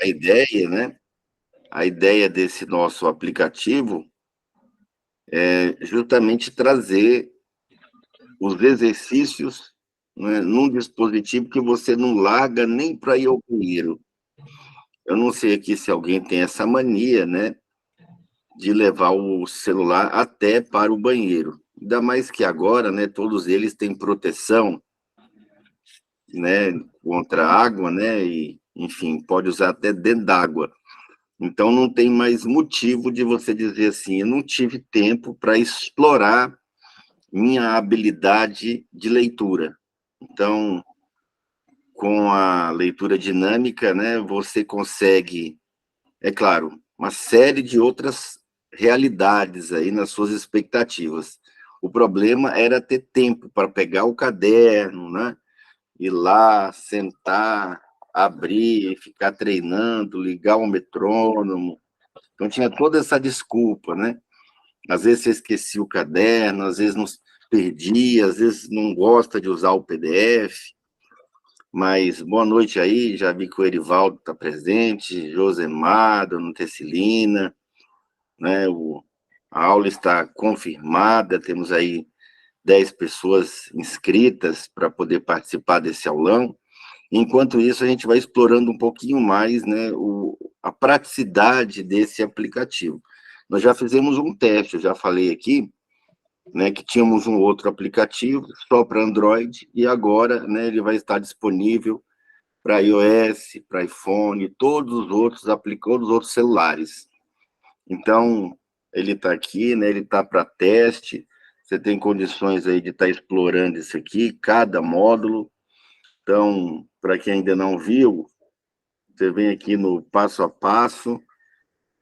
a ideia, né? A ideia desse nosso aplicativo é justamente trazer os exercícios, né, num dispositivo que você não larga nem para ir ao banheiro. Eu não sei aqui se alguém tem essa mania, né, de levar o celular até para o banheiro. Ainda mais que agora, né, todos eles têm proteção, né, contra água, né, e, enfim, pode usar até dentro d'água. Então, não tem mais motivo de você dizer assim, eu não tive tempo para explorar minha habilidade de leitura. Então, com a leitura dinâmica, né, você consegue, é claro, uma série de outras realidades aí nas suas expectativas. O problema era ter tempo para pegar o caderno, né, ir lá, sentar, abrir, ficar treinando, ligar o metrônomo. Então tinha toda essa desculpa, né? Às vezes você esquecia o caderno, às vezes não perdia, às vezes não gosta de usar o PDF. Mas boa noite aí, já vi que o Erivaldo está presente, Josemar, Dona Tessilina, né? A aula está confirmada, temos aí 10 pessoas inscritas para poder participar desse aulão. Enquanto isso, a gente vai explorando um pouquinho mais, né, a praticidade desse aplicativo. Nós já fizemos um teste, eu já falei aqui, né, que tínhamos um outro aplicativo só para Android, e agora, né, ele vai estar disponível para iOS, para iPhone, todos os outros celulares. Então, ele está aqui, né, ele está para teste, você tem condições aí de estar explorando isso aqui, cada módulo. Então, para quem ainda não viu, você vem aqui no passo a passo,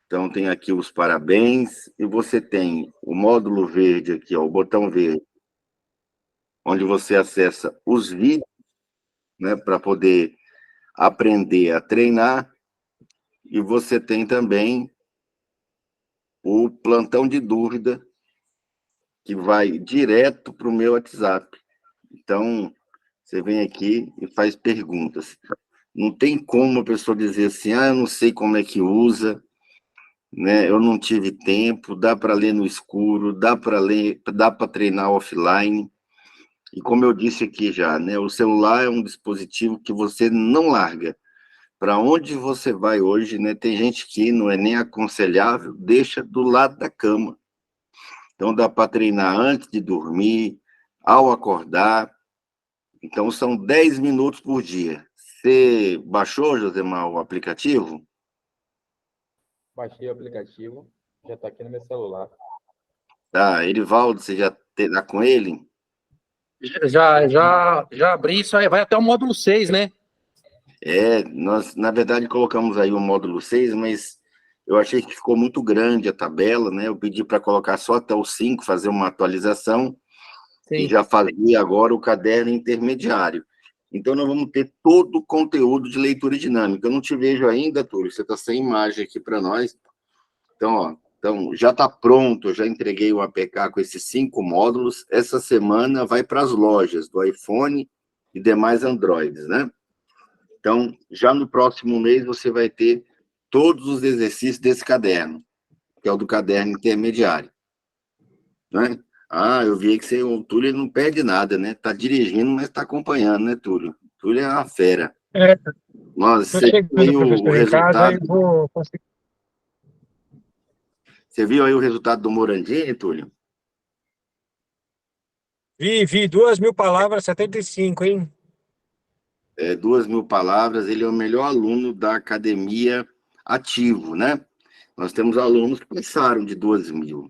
então tem aqui os parabéns, e você tem o módulo verde aqui, ó, o botão verde, onde você acessa os vídeos, né, para poder aprender a treinar, e você tem também o plantão de dúvida, que vai direto para o meu WhatsApp. Então, você vem aqui e faz perguntas. Não tem como a pessoa dizer assim, eu não sei como é que usa, né? Eu não tive tempo, dá para ler no escuro, dá para ler, dá para treinar offline. E como eu disse aqui já, né? O celular é um dispositivo que você não larga. Para onde você vai hoje, né? Tem gente que não é nem aconselhável, deixa do lado da cama. Então dá para treinar antes de dormir, ao acordar. Então são 10 minutos por dia. Você baixou, Josemar, o aplicativo? Baixei o aplicativo, já está aqui no meu celular. Tá, Erivaldo, você já está com ele? Já abri isso aí, vai até o módulo 6, né? Nós, na verdade, colocamos aí o módulo 6, mas eu achei que ficou muito grande a tabela, né? Eu pedi para colocar só até o 5, fazer uma atualização, e Sim. já fazia agora o caderno intermediário. Então, nós vamos ter todo o conteúdo de leitura dinâmica. Eu não te vejo ainda, Túlio, você está sem imagem aqui para nós. Então, ó, então, já está pronto, eu já entreguei o APK com esses 5 módulos. Essa semana vai para as lojas do iPhone e demais Androids, né? Então, já no próximo mês, você vai ter todos os exercícios desse caderno, que é o do caderno intermediário. Né? Ah, eu vi que o Túlio não perde nada, né? Está dirigindo, mas está acompanhando, né, Túlio? Túlio é uma fera. Tô Você viu aí chegando, o professor, em casa, aí resultado? vou conseguir. Você viu aí o resultado do Morandini, Túlio? Vi 2.000 palavras, 75, hein? 2.000 palavras, ele é o melhor aluno da academia ativo, né? Nós temos alunos que passaram de 2.000,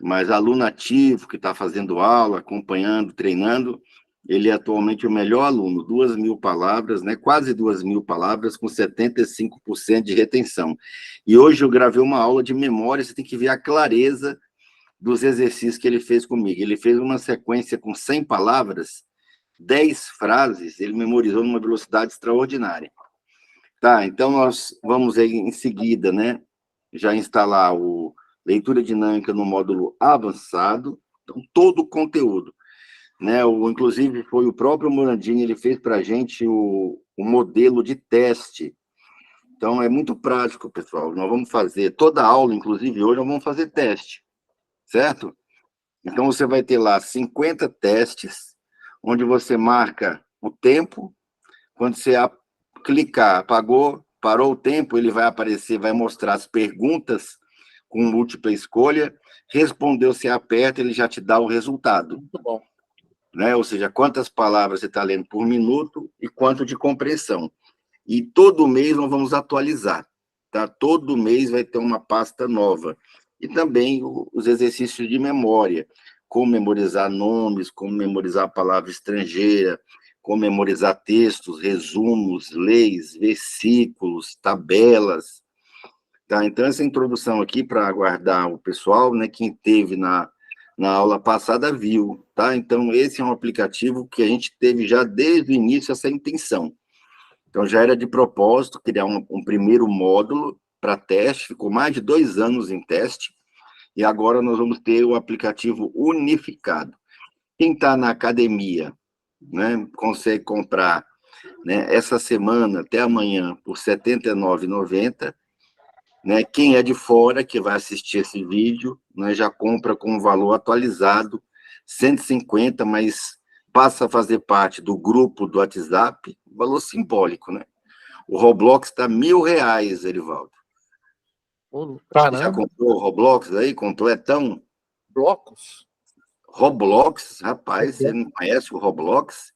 mas aluno ativo, que está fazendo aula, acompanhando, treinando, ele é atualmente o melhor aluno, 2.000 palavras, né? Quase 2.000 palavras, com 75% de retenção. E hoje eu gravei uma aula de memória, você tem que ver a clareza dos exercícios que ele fez comigo. Ele fez uma sequência com 100 palavras, 10 frases, ele memorizou numa velocidade extraordinária. Tá, então nós vamos aí em seguida, né, já instalar o leitura dinâmica no módulo avançado, então todo o conteúdo, né, inclusive foi o próprio Morandini, ele fez para a gente o modelo de teste, Então, é muito prático, pessoal. Nós vamos fazer toda a aula, inclusive hoje, nós vamos fazer teste, certo? Então, você vai ter lá 50 testes, onde você marca o tempo. Quando você clicar, apagou, parou o tempo, ele vai aparecer, vai mostrar as perguntas com múltipla escolha. Respondeu, você aperta, ele já te dá o resultado. Muito bom. Né? Ou seja, quantas palavras você está lendo por minuto e quanto de compreensão. E todo mês nós vamos atualizar. Tá? Todo mês vai ter uma pasta nova. E também os exercícios de memória, como memorizar nomes, como memorizar a palavra estrangeira, como memorizar textos, resumos, leis, versículos, tabelas. Tá? Então, essa introdução aqui, para aguardar o pessoal, né, quem teve na aula passada viu. Tá? Então, esse é um aplicativo que a gente teve já desde o início essa intenção. Então, já era de propósito criar um primeiro módulo para teste, ficou mais de 2 anos em teste, e agora nós vamos ter o aplicativo unificado. Quem está na academia, né, consegue comprar, né, essa semana até amanhã por R$ 79,90. Né, quem é de fora, que vai assistir esse vídeo, né, já compra com um valor atualizado, 150, mas passa a fazer parte do grupo do WhatsApp, valor simbólico, né? O Roblox está R$ 1.000, Erivaldo. Caramba. Já comprou o Roblox aí? Completão? Blocos? Roblox, rapaz, você não conhece o Roblox?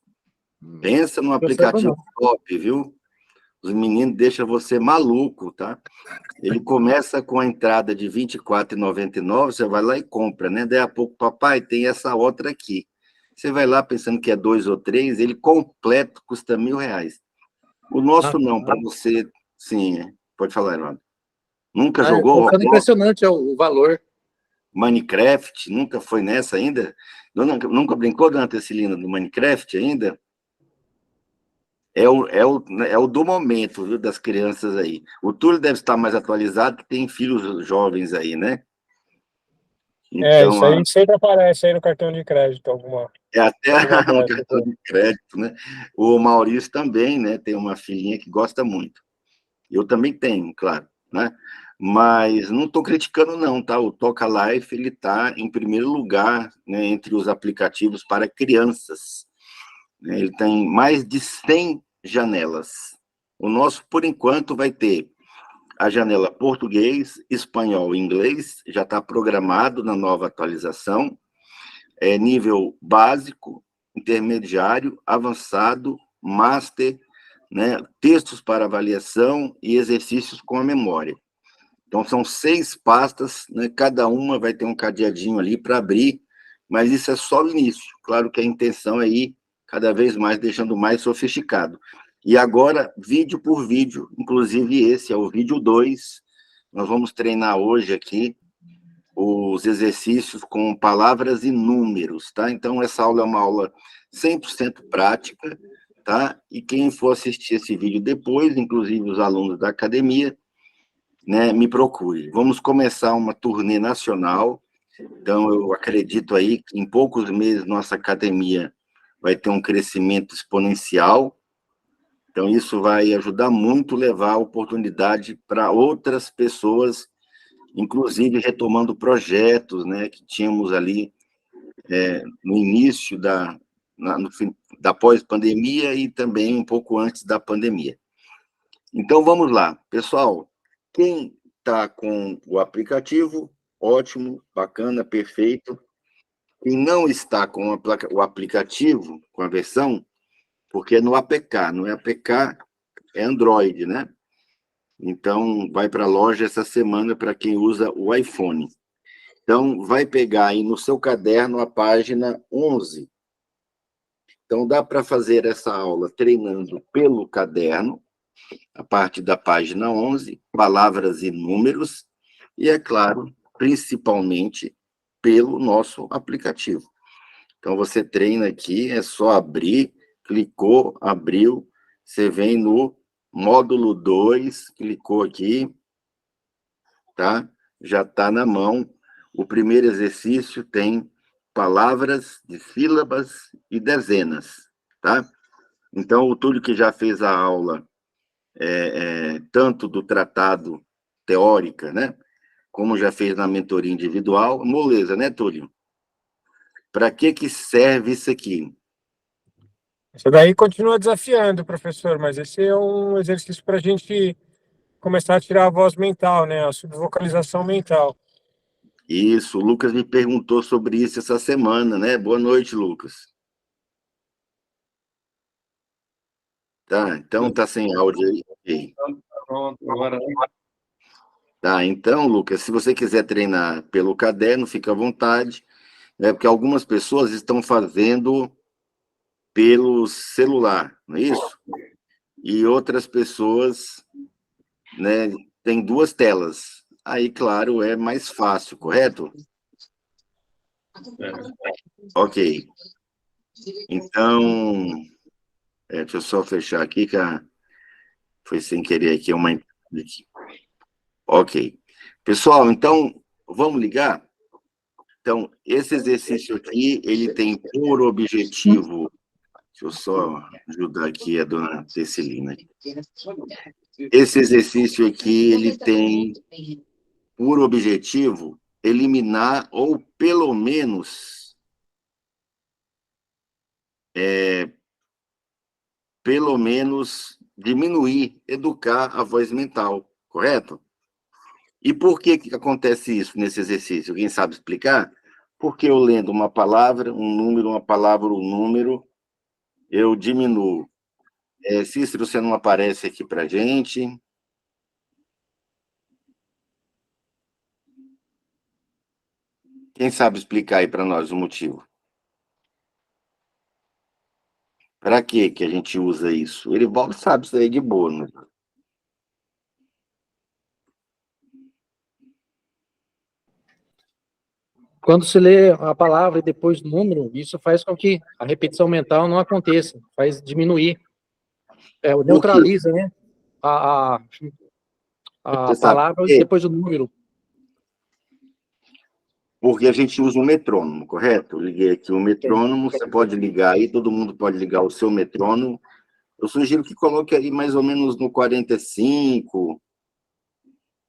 Pensa num aplicativo top, viu? Os meninos deixam você maluco, tá? Ele começa com a entrada de R$ 24,99, você vai lá e compra, né? Daí a pouco, papai, tem essa outra aqui. Você vai lá pensando que é 2 ou 3, ele completo custa R$ 1.000. O nosso não, para você, sim, pode falar, Eduardo. Nunca jogou Roblox? Impressionante o valor. Minecraft, nunca foi nessa ainda? Nunca brincou, dona Tessilina, do Minecraft ainda? É o do momento, viu, das crianças aí. O Túlio deve estar mais atualizado, que tem filhos jovens aí, né? Então, isso aí sempre aparece aí no cartão de crédito, alguma. É até no cartão de crédito, né? O Maurício também, né? Tem uma filhinha que gosta muito. Eu também tenho, claro, né? Mas não estou criticando, não, tá? O Toca Life, ele está em primeiro lugar, né, entre os aplicativos para crianças. Ele tem mais de 100 janelas. O nosso, por enquanto, vai ter a janela português, espanhol e inglês, já está programado na nova atualização. É nível básico, intermediário, avançado, master, né, textos para avaliação e exercícios com a memória. Então, são 6 pastas, né, cada uma vai ter um cadeadinho ali para abrir, mas isso é só o início. Claro que a intenção é ir cada vez mais deixando mais sofisticado. E agora, vídeo por vídeo, inclusive esse é o vídeo 2. Nós vamos treinar hoje aqui os exercícios com palavras e números, tá? Então, essa aula é uma aula 100% prática, tá? E quem for assistir esse vídeo depois, inclusive os alunos da academia, né, me procure. Vamos começar uma turnê nacional, então eu acredito aí que em poucos meses nossa academia vai ter um crescimento exponencial, então isso vai ajudar muito a levar a oportunidade para outras pessoas, inclusive retomando projetos, né, que tínhamos ali no início da pós-pandemia e também um pouco antes da pandemia. Então, vamos lá. Pessoal, quem está com o aplicativo, ótimo, bacana, perfeito. Quem não está com o aplicativo, com a versão, porque é no APK, não é APK, é Android, né? Então, vai para a loja essa semana para quem usa o iPhone. Então, vai pegar aí no seu caderno a página 11. Então, dá para fazer essa aula treinando pelo caderno, a parte da página 11, palavras e números, e, é claro, principalmente pelo nosso aplicativo. Então, você treina aqui, é só abrir, clicou, abriu, você vem no módulo 2, clicou aqui, tá? Já está na mão. O primeiro exercício tem palavras de sílabas e dezenas, tá? Então, o Túlio que já fez a aula tanto do tratado teórica, né? Como já fez na mentoria individual. Moleza, né, Túlio? Para que serve isso aqui? Isso daí continua desafiando, professor, mas esse é um exercício para a gente começar a tirar a voz mental, né? A subvocalização mental. Isso, o Lucas me perguntou sobre isso essa semana, né? Boa noite, Lucas. Tá, então tá sem áudio aí. Ok. Pronto, agora. Tá, então, Lucas, se você quiser treinar pelo caderno, fica à vontade, né? Porque algumas pessoas estão fazendo pelo celular, não é isso? E outras pessoas, né, têm duas telas. Aí, claro, é mais fácil, correto? Ok. Então, deixa eu só fechar aqui, que foi sem querer aqui uma... Ok. Pessoal, então, vamos ligar? Então, esse exercício aqui, ele tem por objetivo... Deixa eu só ajudar aqui a dona Cecilina. Esse exercício aqui, ele tem por objetivo eliminar ou, pelo menos, diminuir, educar a voz mental, correto? E por que acontece isso nesse exercício? Alguém sabe explicar? Porque eu lendo uma palavra, um número, uma palavra, um número, eu diminuo. Cícero, você não aparece aqui para a gente. Quem sabe explicar aí para nós o motivo? Para que a gente usa isso? Ele sabe isso aí de boa, né? Quando se lê a palavra e depois o número, isso faz com que a repetição mental não aconteça, faz diminuir. Neutraliza, né? A Você sabe palavra por e quê? depois o número. Porque a gente usa um metrônomo, correto? Eu liguei aqui o metrônomo, você pode ligar aí, todo mundo pode ligar o seu metrônomo. Eu sugiro que coloque aí mais ou menos no 45,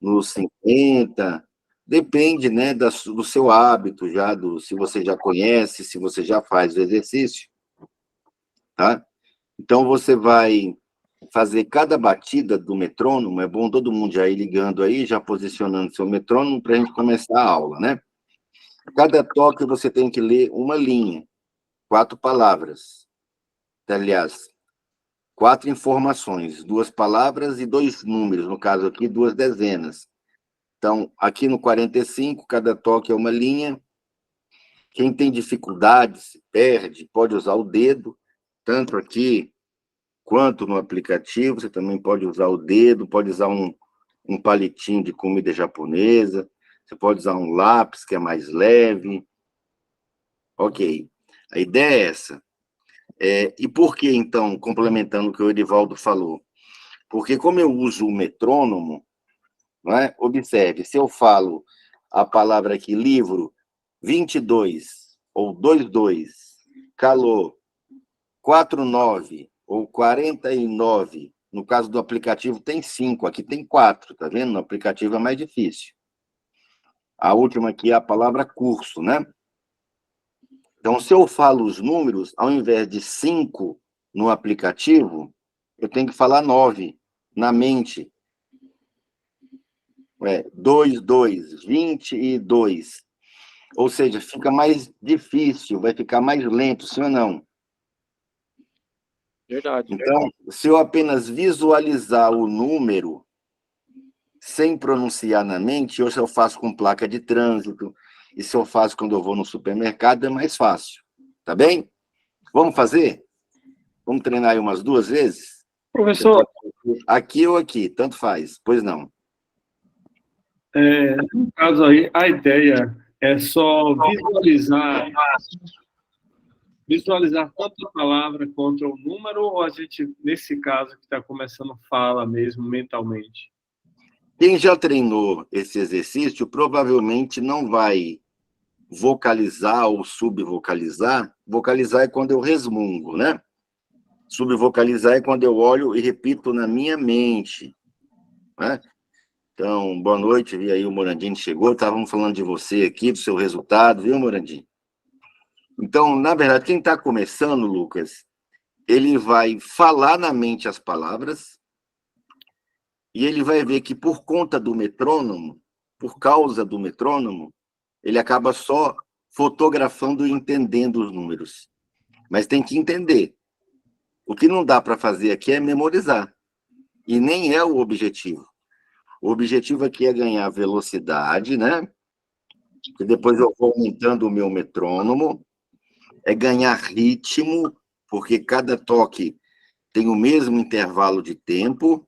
no 50, depende, né, do seu hábito já, se você já conhece, se você já faz o exercício, tá? Então, você vai fazer cada batida do metrônomo, é bom todo mundo já ir ligando aí, já posicionando seu metrônomo para a gente começar a aula, né? Cada toque você tem que ler uma linha, 4 palavras. Aliás, 4 informações, 2 palavras e 2 números, no caso aqui, 2 dezenas. Então, aqui no 45, cada toque é uma linha. Quem tem dificuldade, se perde, pode usar o dedo, tanto aqui quanto no aplicativo. Você também pode usar o dedo, pode usar um palitinho de comida japonesa, você pode usar um lápis, que é mais leve. Ok. A ideia é essa. E por que, então, complementando o que o Edivaldo falou? Porque como eu uso o metrônomo, não é? Observe, se eu falo a palavra aqui, livro, 22, ou 22, calor, 49, ou 49, no caso do aplicativo tem 5, aqui tem 4, tá vendo? No aplicativo é mais difícil. A última aqui é a palavra curso, né? Então, se eu falo os números, ao invés de 5 no aplicativo, eu tenho que falar 9 na mente. 2, 2, 22. Ou seja, fica mais difícil, vai ficar mais lento, sim ou não? Verdade. Então, se eu apenas visualizar o número, sem pronunciar na mente, ou se eu faço com placa de trânsito, e se eu faço quando eu vou no supermercado, é mais fácil. Tá bem? Vamos fazer? Vamos treinar aí umas 2 vezes? Professor, Aqui ou aqui, tanto faz. Pois não. no caso aí, a ideia é só visualizar tanto a palavra quanto o número, ou a gente, nesse caso, que está começando, fala mesmo mentalmente? Quem já treinou esse exercício provavelmente não vai vocalizar ou subvocalizar. Vocalizar é quando eu resmungo, né? Subvocalizar é quando eu olho e repito na minha mente, né? Então, boa noite, vi aí o Morandini chegou, estávamos falando de você aqui, do seu resultado, viu, Morandini? Então, na verdade, quem está começando, Lucas, ele vai falar na mente as palavras e ele vai ver que por conta do metrônomo, por causa do metrônomo, ele acaba só fotografando e entendendo os números. Mas tem que entender. O que não dá para fazer aqui é memorizar. E nem é o objetivo. O objetivo aqui é ganhar velocidade, né? E depois eu vou aumentando o meu metrônomo. É ganhar ritmo, porque cada toque tem o mesmo intervalo de tempo.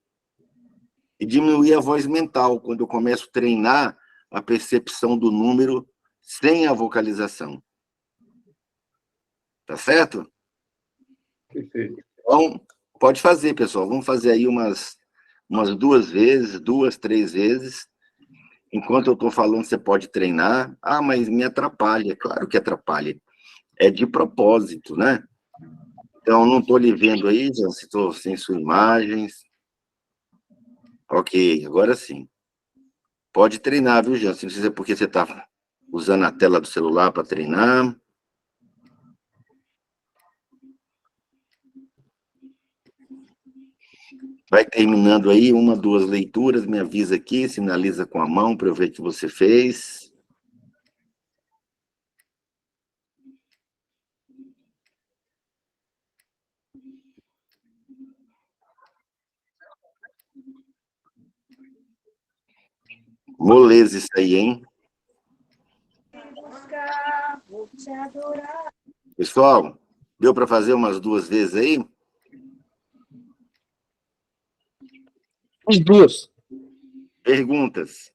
E diminuir a voz mental, quando eu começo a treinar a percepção do número sem a vocalização. Tá certo? Perfeito. Então, pode fazer, pessoal. Vamos fazer aí umas 2 vezes, 2, 3 vezes. Enquanto eu estou falando, você pode treinar. Ah, mas me atrapalha. Claro que atrapalha. É de propósito, né? Então, não estou lhe vendo aí, já estou sem suas imagens. Ok, agora sim. Pode treinar, viu, Jean? Não sei se é porque você está usando a tela do celular para treinar. Vai terminando aí, 1, 2 leituras, me avisa aqui, sinaliza com a mão para eu ver o que você fez. Moleza isso aí, hein? Pessoal, deu para fazer umas 2 vezes aí? As duas. Perguntas?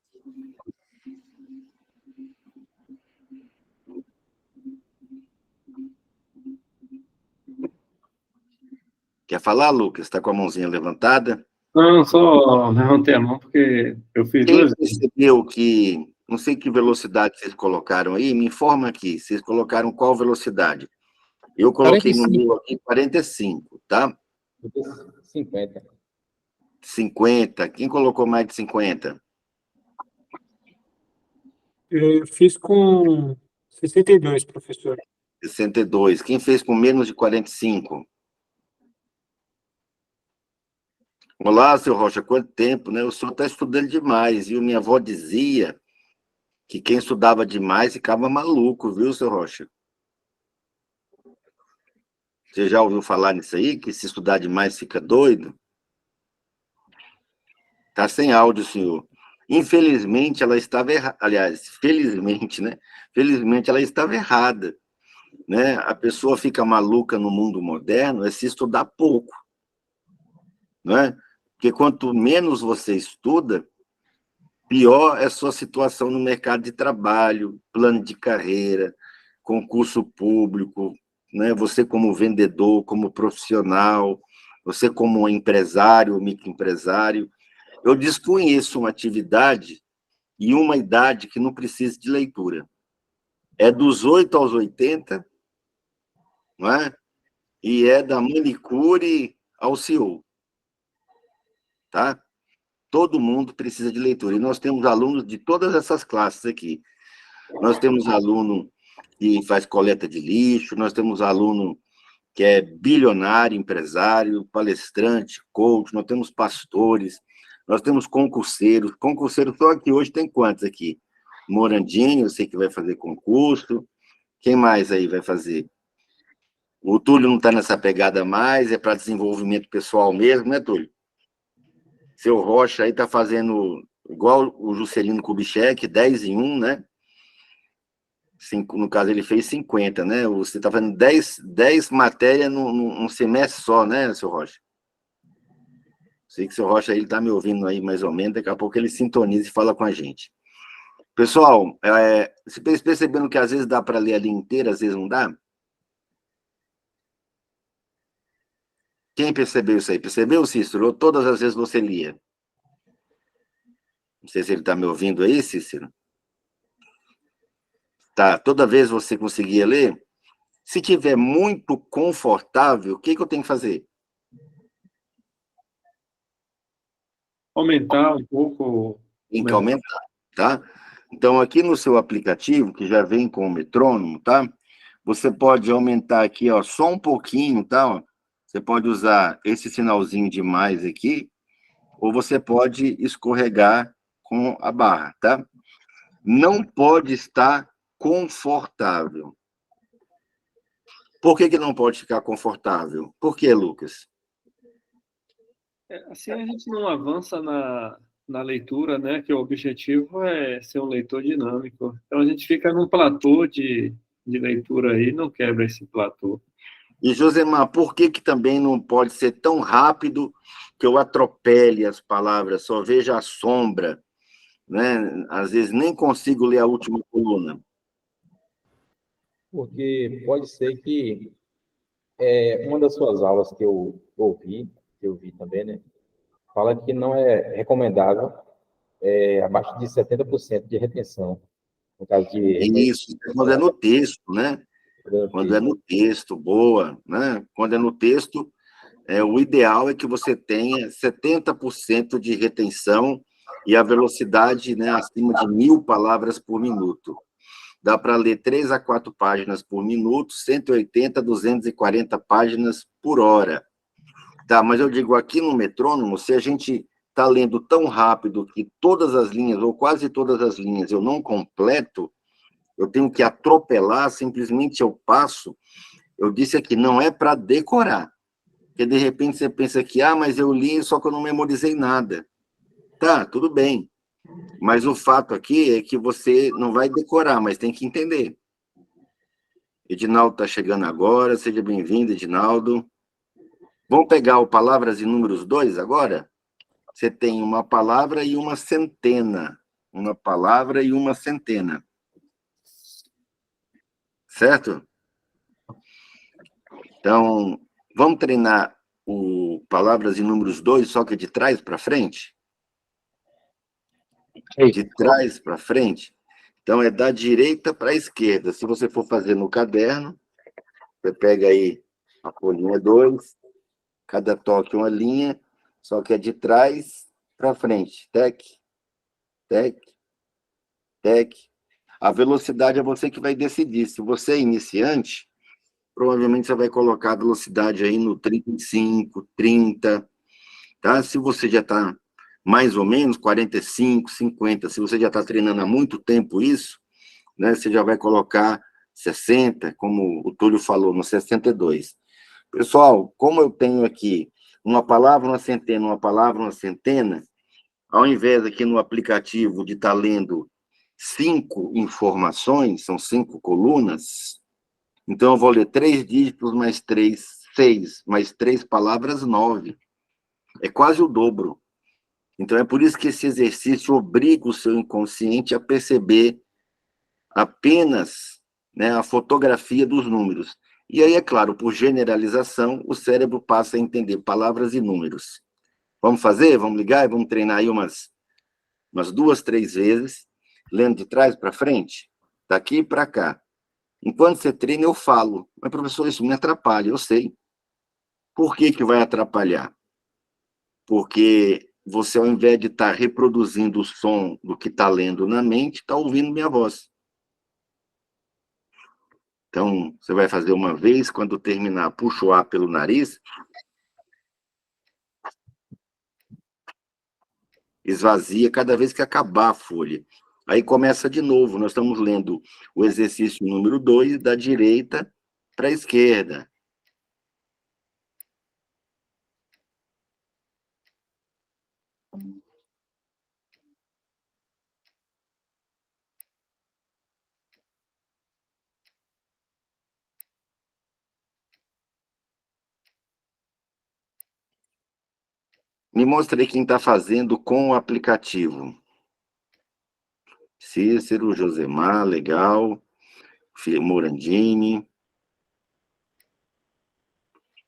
Quer falar, Lucas? Está com a mãozinha levantada? Não, só levantei a mão porque eu fiz Quem 2 vezes. percebeu que... Não sei que velocidade vocês colocaram aí, me informa aqui. Vocês colocaram qual velocidade? Eu coloquei 45. no meu aqui 45, tá? 50. 50. Quem colocou mais de 50? Eu fiz com 62, professor. 62. Quem fez com menos de 45? Olá, seu Rocha, quanto tempo, né? O senhor está estudando demais, viu? Minha avó dizia que quem estudava demais ficava maluco, viu, seu Rocha? Você já ouviu falar nisso aí? Que se estudar demais fica doido? Tá sem áudio, senhor. Infelizmente, ela estava errada. Aliás, felizmente, né? Felizmente, ela estava errada, né? A pessoa fica maluca no mundo moderno é se estudar pouco, né? Porque quanto menos você estuda, pior é a sua situação no mercado de trabalho, plano de carreira, concurso público, né? Você como vendedor, como profissional, você como empresário, microempresário. Eu desconheço uma atividade e uma idade que não precisa de leitura. É dos 8 aos 80, não é? E é da manicure ao CEO, tá? Todo mundo precisa de leitura. E nós temos alunos de todas essas classes aqui. Nós temos aluno que faz coleta de lixo, nós temos aluno que é bilionário, empresário, palestrante, coach, nós temos pastores, nós temos concurseiros. Concurseiros só aqui hoje tem quantos aqui? Morandinho, eu sei que vai fazer concurso. Quem mais aí vai fazer? O Túlio não está nessa pegada mais, é para desenvolvimento pessoal mesmo, né, Túlio? Seu Rocha aí está fazendo igual o Juscelino Kubitschek, 10 em 1, né? No caso, ele fez 50, né? Você está fazendo 10 matérias num semestre só, né, seu Rocha? Sei que o seu Rocha está me ouvindo aí mais ou menos, daqui a pouco ele sintoniza e fala com a gente. Pessoal, vocês percebendo que às vezes dá para ler a linha inteira, às vezes não dá? Quem percebeu isso aí? Percebeu, Cícero? Ou todas as vezes você lia? Não sei se ele está me ouvindo aí, Cícero. Tá, toda vez você conseguia ler? Se tiver muito confortável, o que eu tenho que fazer? aumentar um pouco. Tem que aumentar, tá? Então, aqui no seu aplicativo, que já vem com o metrônomo, tá? Você pode aumentar aqui, ó, só um pouquinho, tá? Ó. Você pode usar esse sinalzinho de mais aqui, ou você pode escorregar com a barra, tá? Não pode estar confortável. Por que não pode ficar confortável? Por quê, Lucas? Assim a gente não avança na leitura, né? Que o objetivo é ser um leitor dinâmico. Então a gente fica num platô de leitura aí, não quebra esse platô. E, Josemar, por que também não pode ser tão rápido que eu atropele as palavras, só veja a sombra, né? Às vezes nem consigo ler a última coluna. Porque pode ser que uma das suas aulas que eu vi também, né, fala que não é recomendável abaixo de 70% de retenção, no caso de Isso, quando é no texto, né? Quando é no texto, boa, né? Quando é no texto, o ideal é que você tenha 70% de retenção e a velocidade, né, acima de 1.000 palavras por minuto. Dá para ler 3 a 4 páginas por minuto, 180 a 240 páginas por hora. Tá, mas eu digo, aqui no metrônomo, se a gente está lendo tão rápido que todas as linhas, ou quase todas as linhas, eu não completo, eu tenho que atropelar, simplesmente eu passo. Eu disse aqui, não é para decorar. Porque, de repente, você pensa que, mas eu li, só que eu não memorizei nada. Tá, tudo bem. Mas o fato aqui é que você não vai decorar, mas tem que entender. Edinaldo está chegando agora, seja bem-vindo, Edinaldo. Vamos pegar o Palavras e Números 2 agora? Você tem uma palavra e uma centena. Uma palavra e uma centena. Certo? Então, vamos treinar o Palavras e Números 2, só que é de trás para frente? De trás para frente? Então, é da direita para a esquerda. Se você for fazer no caderno, você pega aí a folhinha 2, cada toque uma linha, só que é de trás para frente. Tec, tec, tec. A velocidade é você que vai decidir. Se você é iniciante, provavelmente você vai colocar a velocidade aí no 35, 30, tá? Se você já está mais ou menos 45, 50, se você já está treinando há muito tempo isso, né, você já vai colocar 60, como o Túlio falou, no 62. Pessoal, como eu tenho aqui uma palavra, uma centena, uma palavra, uma centena, ao invés aqui no aplicativo de estar lendo 5 informações, são 5 colunas, então eu vou ler 3 dígitos mais 3, 6, mais 3 palavras, 9. É quase o dobro. Então é por isso que esse exercício obriga o seu inconsciente a perceber apenas, né, a fotografia dos números. E aí, é claro, por generalização, o cérebro passa a entender palavras e números. Vamos fazer? Vamos ligar e vamos treinar aí umas 2, 3 vezes, lendo de trás para frente, daqui para cá. Enquanto você treina, eu falo. Mas, professor, isso me atrapalha, eu sei. Por que vai atrapalhar? Porque você, ao invés de estar reproduzindo o som do que está lendo na mente, está ouvindo minha voz. Então, você vai fazer uma vez, quando terminar, puxa o ar pelo nariz, esvazia cada vez que acabar a folha. Aí começa de novo, nós estamos lendo o exercício número 2, da direita para a esquerda. Me mostra aí quem está fazendo com o aplicativo. Cícero, Josemar, legal. Morandini.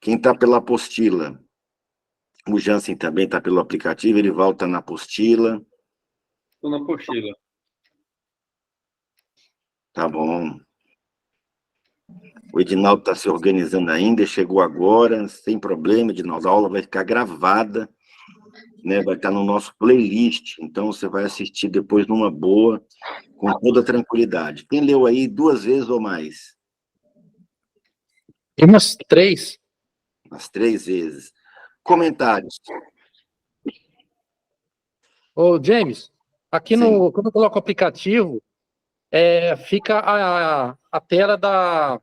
Quem está pela apostila? O Jansen também está pelo aplicativo, ele volta na apostila. Estou na apostila. Tá bom. O Edinaldo está se organizando ainda, chegou agora, sem problema, Edinaldo. A aula vai ficar gravada. né? Vai estar no nosso playlist, então você vai assistir depois numa boa, com toda tranquilidade. Quem leu aí 2 vezes ou mais? Tem umas 3. As 3 vezes. Comentários. Ô, James, aqui Sim. quando eu coloco o aplicativo, fica a tela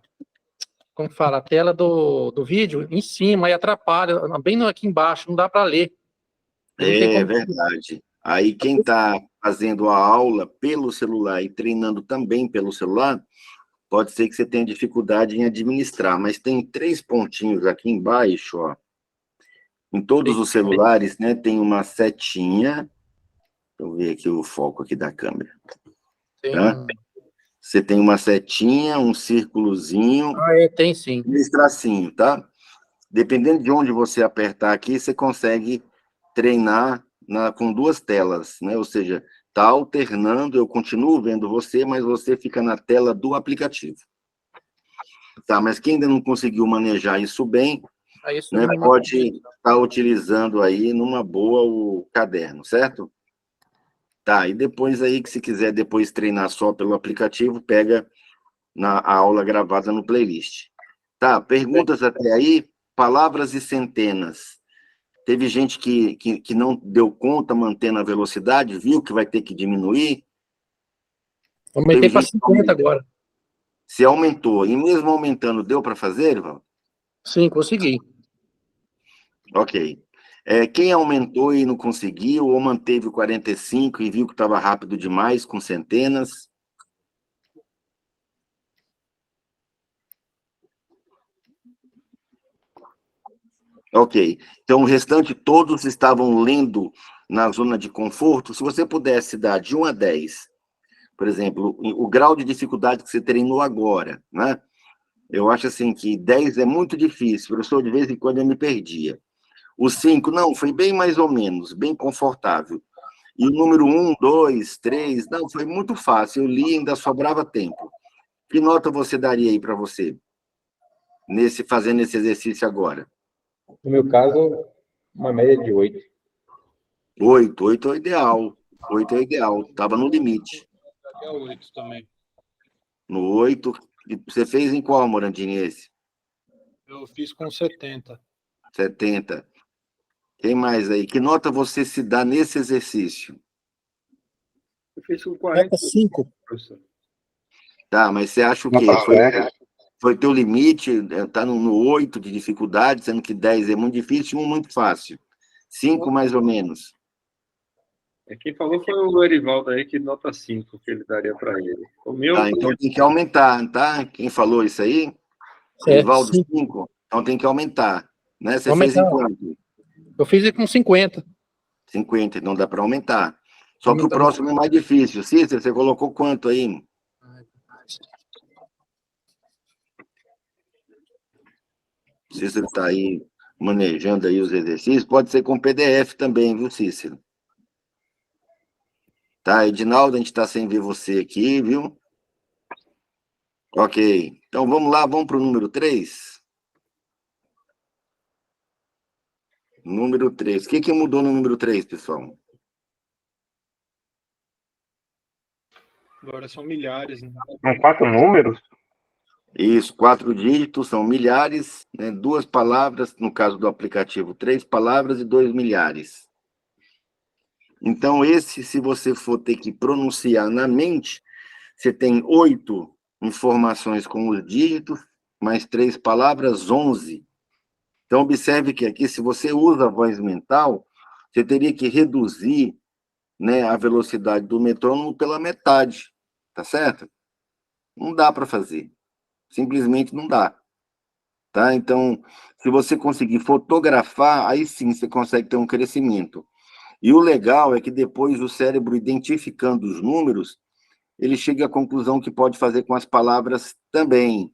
como fala, a tela do vídeo em cima, e atrapalha, bem aqui embaixo, não dá para ler. Não tem É como. verdade. Aí quem está fazendo a aula pelo celular e treinando também pelo celular, pode ser que você tenha dificuldade em administrar, mas tem 3 pontinhos aqui embaixo, ó. Em todos os celulares, né, tem uma setinha. Deixa eu ver aqui o foco aqui da câmera. Tem Tá? Você tem uma setinha, um círculozinho, tem sim. e esse tracinho, tá? Dependendo de onde você apertar aqui, você consegue treinar com 2 telas, né? Ou seja, tá alternando, eu continuo vendo você, mas você fica na tela do aplicativo. Tá, mas quem ainda não conseguiu manejar isso bem, Isso né, não- pode estar utilizando aí numa boa o caderno, certo? Tá, e depois aí, que se quiser depois treinar só pelo aplicativo, pega a aula gravada no playlist. Tá, perguntas até aí, palavras e centenas. Teve gente que não deu conta mantendo a velocidade, viu que vai ter que diminuir. Aumentei Teve para gente que 50 agora. se aumentou, e mesmo aumentando, deu para fazer, Val? Sim, consegui. Ok. Quem aumentou e não conseguiu, ou manteve o 45 e viu que estava rápido demais, com centenas? Ok. Então, o restante, todos estavam lendo na zona de conforto. Se você pudesse dar de 1 a 10, por exemplo, o grau de dificuldade que você treinou agora, né? Eu acho assim que 10 é muito difícil. Professor, de vez em quando eu me perdia. O 5, não, foi bem mais ou menos, bem confortável. E o número 1, 2, 3, não, foi muito fácil. Eu li e ainda sobrava tempo. Que nota você daria aí para você, fazendo esse exercício agora? No meu caso, uma média de 8. 8. 8 é o ideal. 8 é o ideal. Estava no limite. É 8 também. No 8. E você fez em qual, Morandini, esse? Eu fiz com 70. 70. Quem mais aí? Que nota você se dá nesse exercício? Eu fiz com 40, 5. professor. Tá, mas você acha o quê? Foi teu limite? Tá no 8 de dificuldade, sendo que 10 é muito difícil e 1 muito fácil. 5 mais ou menos. Quem falou foi o Erivaldo aí, que nota 5 que ele daria para ele. O meu. Tá, então tem que aumentar, tá? Quem falou isso aí? Erivaldo 5. Então tem que aumentar. Né? Você fez em quanto? Eu fiz com 50. 50, então dá para aumentar. Só que o próximo é mais difícil. Cícero, você colocou quanto aí? Cícero está aí manejando aí os exercícios. Pode ser com PDF também, viu, Cícero? Tá, Edinaldo, a gente está sem ver você aqui, viu? Ok. Então vamos lá, vamos para o número 3. Número 3. O que mudou no número 3, pessoal? Agora são milhares, né? São 4 números? Isso, 4 dígitos, são milhares, né? 2 palavras, no caso do aplicativo, 3 palavras e 2 milhares. Então, se você for ter que pronunciar na mente, você tem 8 informações com os dígitos, mais 3 palavras, 11. Então, observe que aqui, se você usa a voz mental, você teria que reduzir, né, a velocidade do metrônomo pela metade, tá certo? Não dá para fazer. Simplesmente não dá. Tá? Então, se você conseguir fotografar, aí sim você consegue ter um crescimento. E o legal é que depois o cérebro, identificando os números, ele chega à conclusão que pode fazer com as palavras também.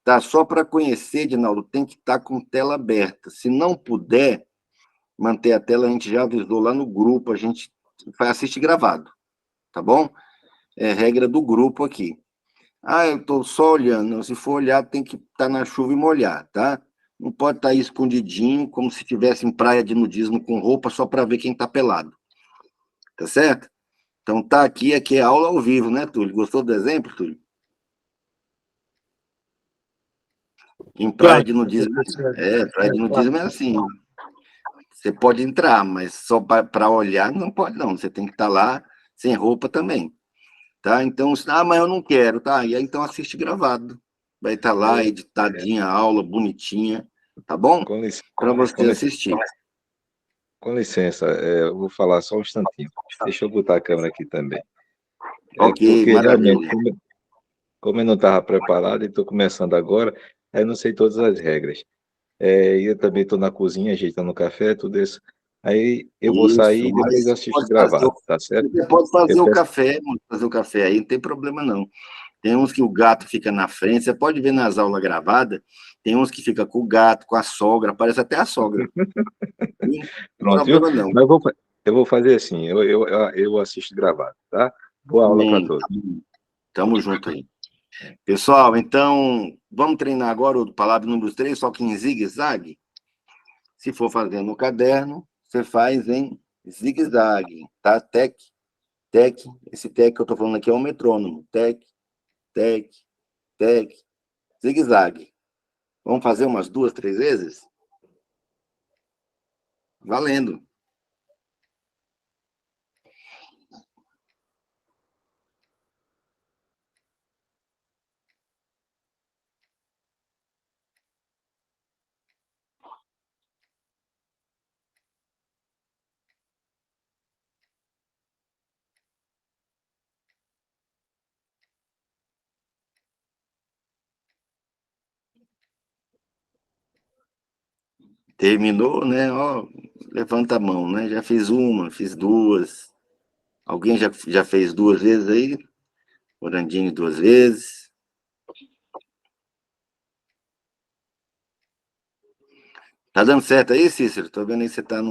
Tá? Só para conhecer, Dinaldo, tem que estar com tela aberta. Se não puder manter a tela, a gente já avisou lá no grupo, a gente assiste gravado, tá bom? É regra do grupo aqui. Ah, eu estou só olhando. Não, se for olhar, tem que estar na chuva e molhar, tá? Não pode estar aí escondidinho, como se estivesse em praia de nudismo com roupa, só para ver quem está pelado. Tá certo? Então, tá aqui é aula ao vivo, né, Túlio? Gostou do exemplo, Túlio? Em praia de nudismo, praia de nudismo é assim. Você pode entrar, mas só para olhar não pode, não. Você tem que estar lá sem roupa também. Tá? Então, mas eu não quero, tá? E aí, então, assiste gravado. Vai estar lá, editadinha, a aula, bonitinha, tá bom? Para você assistir. Com licença, eu vou falar só um instantinho. Deixa eu botar a câmera aqui também. Ok, Porque maravilha. realmente, como eu não estava preparado e estou começando agora, aí eu não sei todas as regras. E eu também estou na cozinha, ajeitando o café, tudo isso. Aí eu vou sair e depois eu assisto gravado, tá certo? Você pode fazer Eu o peço- café aí, não tem problema não. Tem uns que o gato fica na frente, você pode ver nas aulas gravadas, tem uns que fica com o gato, com a sogra, parece até a sogra. Não tem Pronto, viu? problema não. Mas eu vou fazer assim, eu assisto gravado, tá? Boa aula para todos. Tamo junto aí. Pessoal, então, vamos treinar agora o palavra número 3, só que em zigue-zague. Se for fazer no caderno, você faz em zigue-zague, tá? Tec, tec. Esse tec que eu tô falando aqui é um metrônomo. Tec, tec, tec, zigue-zague. Vamos fazer umas 2, 3 vezes? Valendo. Terminou, né? Ó, levanta a mão, né? Já fiz uma, fiz duas. Alguém já fez 2 vezes aí? Orandinho 2 vezes. Tá dando certo aí, Cícero? Tô vendo aí que você tá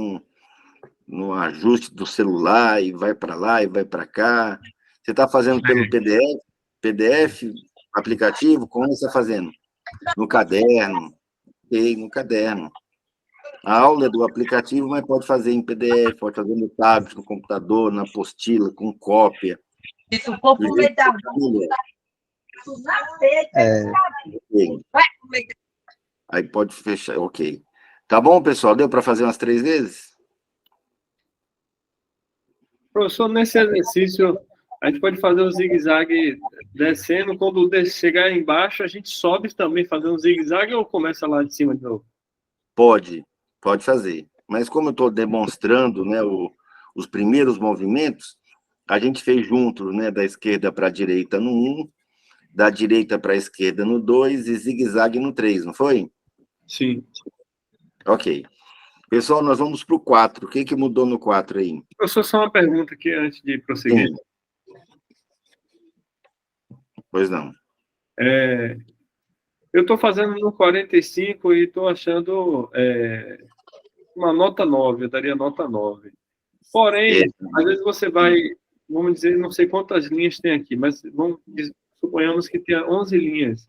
no ajuste do celular e vai para lá e vai para cá. Você tá fazendo pelo PDF, aplicativo? Como você está fazendo? No caderno? No caderno. A aula é do aplicativo, mas pode fazer em PDF, pode fazer no tablet, no computador, na apostila, com cópia. Se for pro meio da rua, Aí pode fechar, ok. Tá bom, pessoal? Deu para fazer umas 3 vezes? Professor, nesse exercício, a gente pode fazer um zigue-zague descendo. Quando chegar embaixo, a gente sobe também fazendo um zigue-zague ou começa lá de cima de novo? Pode fazer. Mas como eu estou demonstrando, né, os primeiros movimentos, a gente fez juntos, né, da esquerda para a direita no 1, da direita para a esquerda no 2 e zigue-zague no 3, não foi? Sim. Ok. Pessoal, nós vamos para o 4. O que mudou no 4 aí? Professor, só uma pergunta aqui antes de prosseguir. Sim. Pois não. Eu estou fazendo no 45 e estou achando uma nota 9, eu daria nota 9. Porém, às vezes você vai, vamos dizer, não sei quantas linhas tem aqui, mas suponhamos que tenha 11 linhas.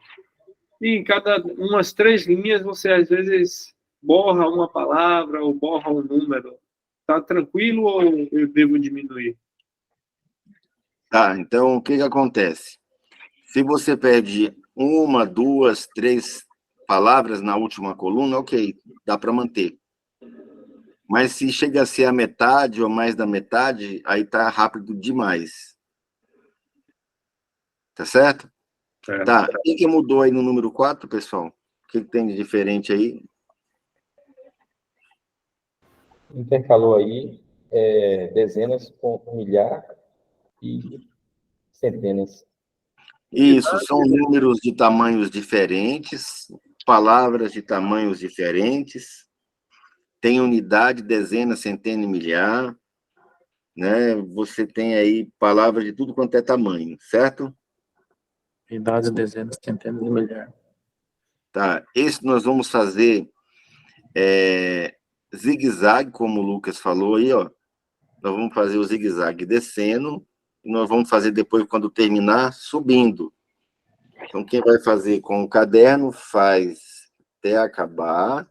E em cada umas 3 linhas, você às vezes borra uma palavra ou borra um número. Tá tranquilo ou eu devo diminuir? Tá, então o que acontece? Se você perde 1, 2, 3 palavras na última coluna, ok, dá para manter. Mas se chega a ser a metade ou mais da metade, aí tá rápido demais. Tá certo? Tá. O que mudou aí no número 4, pessoal? O que tem de diferente aí? Intercalou aí dezenas com milhar e centenas. Isso, são números de tamanhos diferentes, palavras de tamanhos diferentes, tem unidade, dezena, centena e milhar, né? Você tem aí palavras de tudo quanto é tamanho, certo? Unidades, dezenas, centenas e milhares. Tá, esse nós vamos fazer zigue-zague, como o Lucas falou aí, ó. Nós vamos fazer o zigue-zague descendo, e nós vamos fazer depois, quando terminar, subindo. Então, quem vai fazer com o caderno, faz até acabar.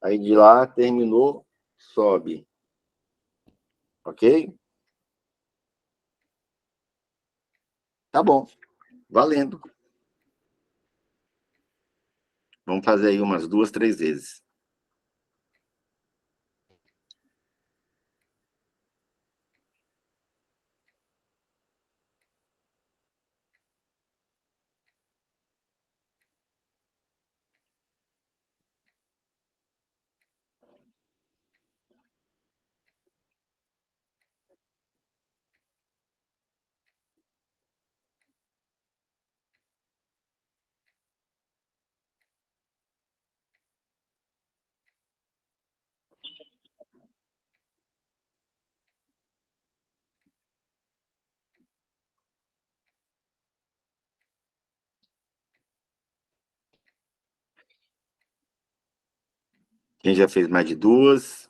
Aí de lá, terminou, sobe. Ok? Tá bom. Valendo. Vamos fazer aí umas 2, 3 vezes. Quem já fez mais de 2?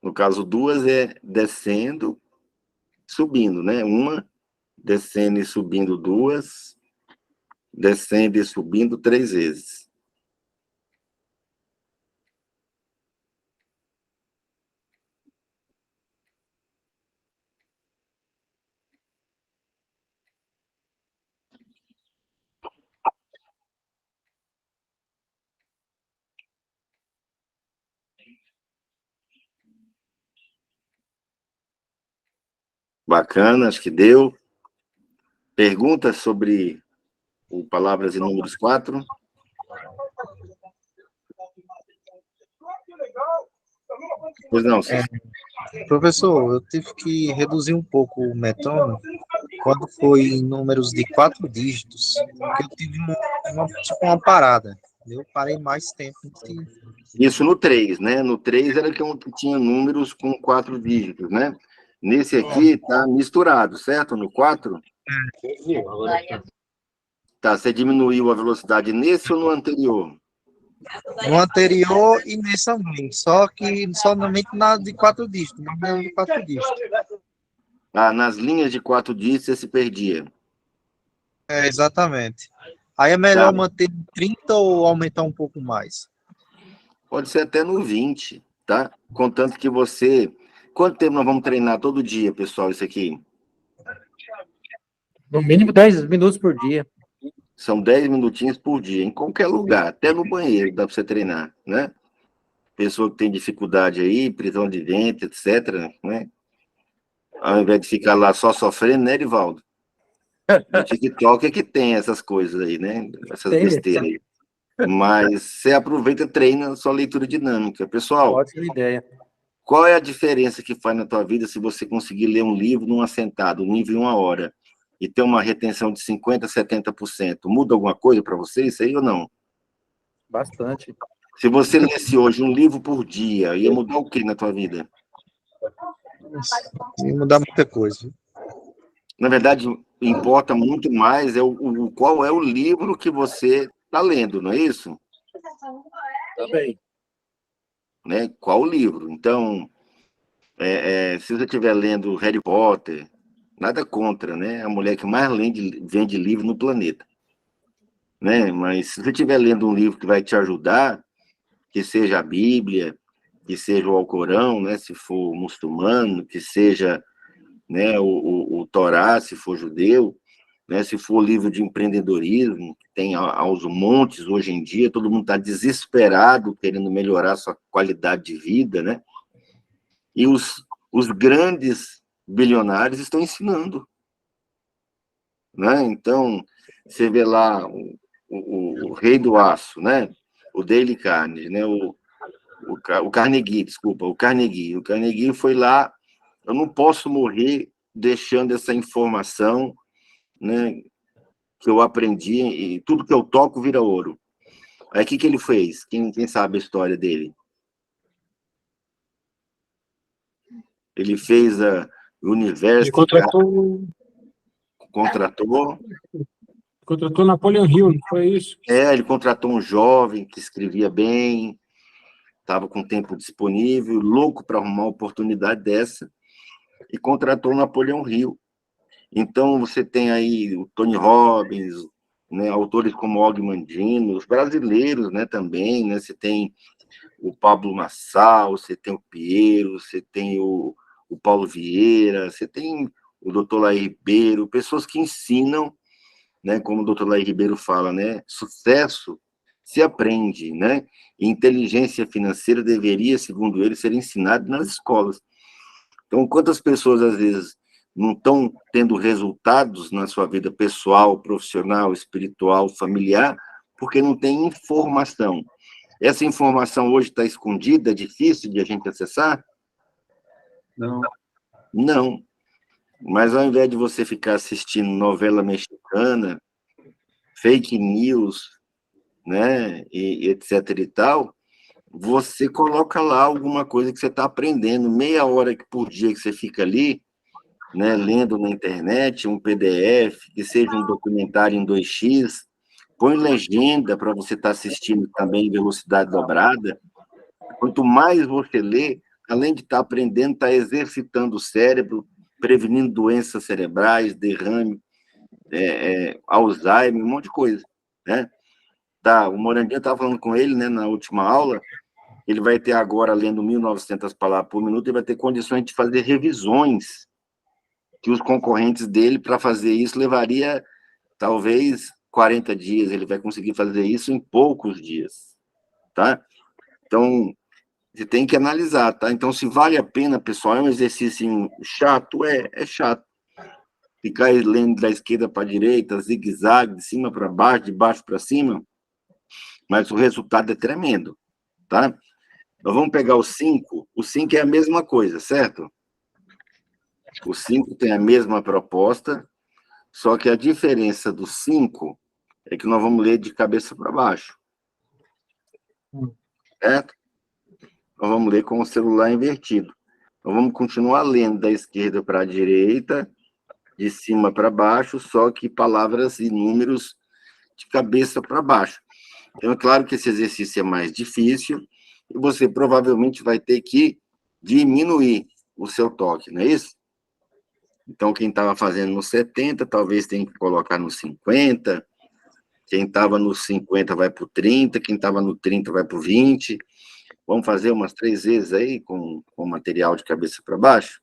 No caso, 2 é descendo, subindo, né? Uma, descendo e subindo 2, descendo e subindo 3 vezes. Bacana, acho que deu. Perguntas sobre o Palavras e Números 4? Pois não, Cícero. Professor, eu tive que reduzir um pouco o metônomo quando foi em números de 4 dígitos, porque eu tive tipo uma parada. Eu parei mais tempo. Isso no 3, né? No 3 era que tinha números com 4 dígitos, né? Nesse aqui está misturado, certo? No 4? Tá, você diminuiu a velocidade nesse ou no anterior? No anterior e nesse também, só que somente na de 4 dígitos, não de 4 dígitos. Ah, nas linhas de 4 dígitos você se perdia. É, exatamente. Aí é melhor manter 30 ou aumentar um pouco mais? Pode ser até no 20, tá? Contanto que você... Quanto tempo nós vamos treinar todo dia, pessoal, isso aqui? No mínimo 10 minutos por dia. São 10 minutinhos por dia, em qualquer lugar, até no banheiro dá para você treinar, né? Pessoa que tem dificuldade aí, prisão de ventre, etc., né? Ao invés de ficar lá só sofrendo, né, Edivaldo? No TikTok é que tem essas coisas aí, né? Essas besteiras aí. Mas você aproveita e treina a sua leitura dinâmica. Pessoal, ótima ideia. Qual é a diferença que faz na tua vida se você conseguir ler um livro num assentado, um livro em 1 hora, e ter uma retenção de 50%, 70%? Muda alguma coisa para você isso aí ou não? Bastante. Se você lesse hoje um livro por dia, ia mudar o que na tua vida? Ia mudar muita coisa. Na verdade, importa muito mais qual é o livro que você está lendo, não é isso? Também. Né? Qual o livro? Então, se você estiver lendo Harry Potter, nada contra, né? A mulher que mais vende livro no planeta. Né? Mas se você estiver lendo um livro que vai te ajudar, que seja a Bíblia, que seja o Alcorão, né? Se for muçulmano, que seja, né, o Torá, se for judeu, né? Se for livro de empreendedorismo, que tem aos montes hoje em dia, todo mundo está desesperado querendo melhorar sua qualidade de vida, né? E os grandes bilionários estão ensinando, né? Então, você vê lá o rei do aço, né? O Dale Carnegie, né? O Carnegie, desculpa, o Carnegie. O Carnegie foi lá, eu não posso morrer deixando essa informação, né, que eu aprendi, e tudo que eu toco vira ouro. Aí o que ele fez? Quem sabe a história dele? Ele fez a Ele University, contratou Napoleon Hill, não foi isso? ele contratou um jovem que escrevia bem, estava com tempo disponível, louco para arrumar uma oportunidade dessa, e contratou Napoleão Hill. Então, você tem aí o Tony Robbins, né, autores como Og Mandino, os brasileiros, né, também, né, você tem o Pablo Marçal, você tem o Piero, você tem o Paulo Vieira, você tem o Dr. Laí Ribeiro, pessoas que ensinam, né, como o Dr. Laí Ribeiro fala, né, sucesso se aprende, né, e inteligência financeira deveria, segundo ele, ser ensinada nas escolas. Então, quantas pessoas, às vezes, não estão tendo resultados na sua vida pessoal, profissional, espiritual, familiar, porque não tem informação. Essa informação hoje está escondida, é difícil de a gente acessar? Não. Não. Mas ao invés de você ficar assistindo novela mexicana, fake news, né, e etc e tal, você coloca lá alguma coisa que você está aprendendo, meia hora por dia que você fica ali, né, lendo na internet, um PDF, que seja um documentário em 2x, põe legenda para você estar assistindo também em velocidade dobrada. Quanto mais você lê, além de estar aprendendo, está exercitando o cérebro, prevenindo doenças cerebrais, derrame, Alzheimer, um monte de coisa, né? Tá, o Morandinho estava falando com ele, né, na última aula, ele vai ter agora, lendo 1.900 palavras por minuto, ele vai ter condições de fazer revisões que os concorrentes dele, para fazer isso, levaria talvez 40 dias, ele vai conseguir fazer isso em poucos dias, tá? Então, você tem que analisar, tá? Então, se vale a pena, pessoal, é um exercício chato? É chato. Ficar lendo da esquerda para a direita, zigue-zague, de cima para baixo, de baixo para cima, mas o resultado é tremendo, tá? Nós vamos pegar o 5. O 5 é a mesma coisa, certo? O 5 tem a mesma proposta, só que a diferença do 5 é que nós vamos ler de cabeça para baixo. Certo? Nós vamos ler com o celular invertido. Nós vamos continuar lendo da esquerda para a direita, de cima para baixo, só que palavras e números de cabeça para baixo. Então, é claro que esse exercício é mais difícil e você provavelmente vai ter que diminuir o seu toque, não é isso? Então, quem estava fazendo no 70, talvez tenha que colocar no 50, quem estava no 50 vai para o 30, quem estava no 30 vai para o 20. Vamos fazer umas 3 vezes aí com material de cabeça para baixo?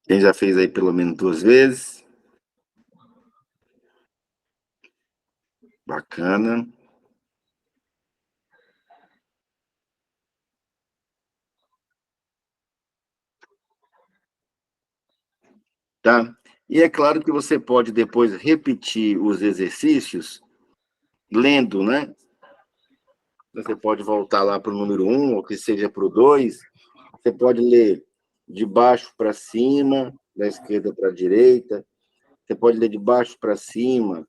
Quem já fez aí pelo menos 2 vezes? Bacana. Tá? E é claro que você pode depois repetir os exercícios lendo, né? Você pode voltar lá para o número 1, ou que seja para o 2. Você pode ler de baixo para cima, da esquerda para a direita. Você pode ler de baixo para cima,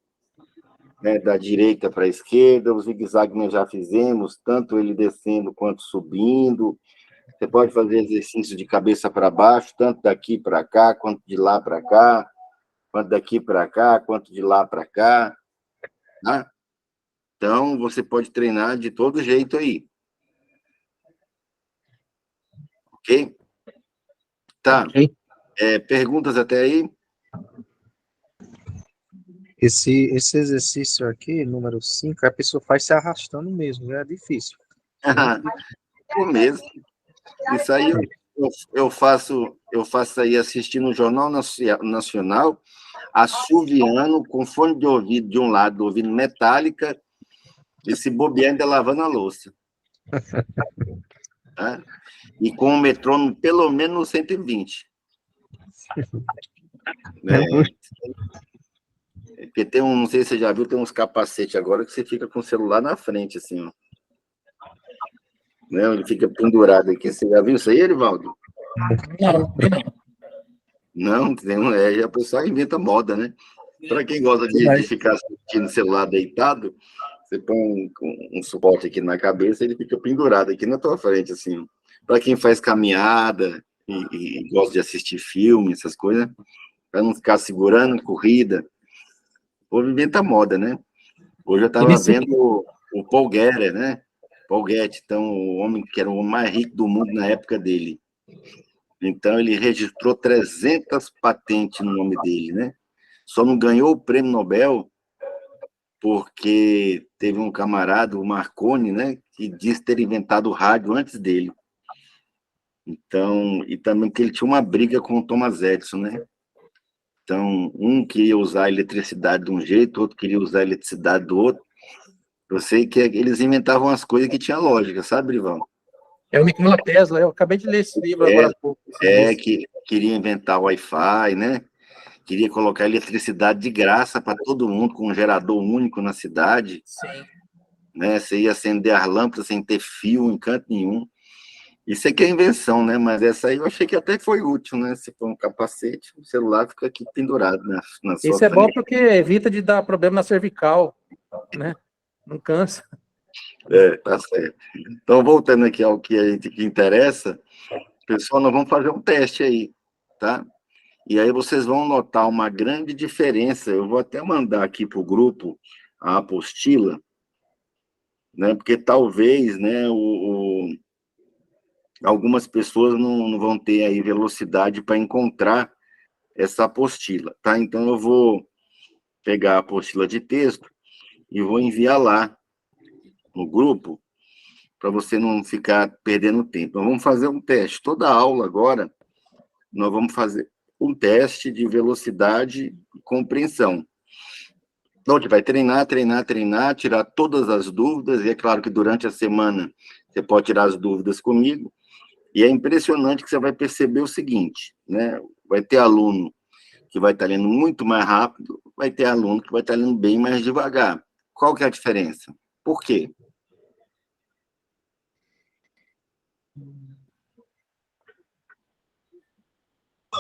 né, da direita para a esquerda. O zigue-zague nós já fizemos, tanto ele descendo quanto subindo. Você pode fazer exercício de cabeça para baixo, tanto daqui para cá, quanto de lá para cá, quanto daqui para cá, quanto de lá para cá. Né? Então, você pode treinar de todo jeito aí. Ok? Tá. Ok. Perguntas até aí? Esse exercício aqui, número 5, a pessoa faz se arrastando mesmo, é difícil. Por mesmo. Isso aí eu faço aí assistindo o Jornal Nacional, assoviando, com fone de ouvido de um lado, ouvindo Metallica, e se bobear ainda lavando a louça. Tá? E com o metrônomo pelo menos no 120. Porque tem não sei se você já viu, tem uns capacetes agora que você fica com o celular na frente, assim, ó. Né? Ele fica pendurado aqui. Você já viu isso aí, Erivaldo? Não, a pessoa inventa moda, né? Para quem gosta de ficar assistindo o celular deitado, você põe um suporte aqui na cabeça, ele fica pendurado aqui na tua frente, assim. Para quem faz caminhada e gosta de assistir filme, essas coisas, para não ficar segurando, corrida. O povo inventa moda, né? Hoje eu estava vendo o Paul Guerra, né? Paul Getty, então, o homem que era o mais rico do mundo na época dele. Então, ele registrou 300 patentes no nome dele, né? Só não ganhou o prêmio Nobel porque teve um camarada, o Marconi, né, que disse ter inventado o rádio antes dele. Então, e também que ele tinha uma briga com o Thomas Edison, né? Então, um queria usar a eletricidade de um jeito, outro queria usar a eletricidade do outro. Eu sei que eles inventavam as coisas que tinha lógica, sabe, Rival? É o Nikola Tesla, eu acabei de ler esse livro agora há pouco. Que queria inventar o Wi-Fi, né? Queria colocar eletricidade de graça para todo mundo, com um gerador único na cidade. Sim. Né? Você ia acender as lâmpadas sem ter fio em canto nenhum. Isso aqui é invenção, né? Mas essa aí eu achei que até foi útil, né? Se for um capacete, o celular fica aqui pendurado na sua Isso frente. é bom porque evita de dar problema na cervical, né? Não cansa. Tá certo. Então, voltando aqui ao que a gente que interessa, pessoal, nós vamos fazer um teste aí, tá? E aí vocês vão notar uma grande diferença. Eu vou até mandar aqui para o grupo a apostila, né? Porque talvez, né, algumas pessoas não vão ter aí velocidade para encontrar essa apostila, tá? Então, eu vou pegar a apostila de texto e vou enviar lá no grupo, para você não ficar perdendo tempo. Nós vamos fazer um teste. Toda aula agora, nós vamos fazer um teste de velocidade e compreensão. Então, a gente vai treinar, tirar todas as dúvidas, e é claro que durante a semana você pode tirar as dúvidas comigo, e é impressionante que você vai perceber o seguinte, né? Vai ter aluno que vai estar lendo muito mais rápido, vai ter aluno que vai estar lendo bem mais devagar. Qual que é a diferença? Por quê?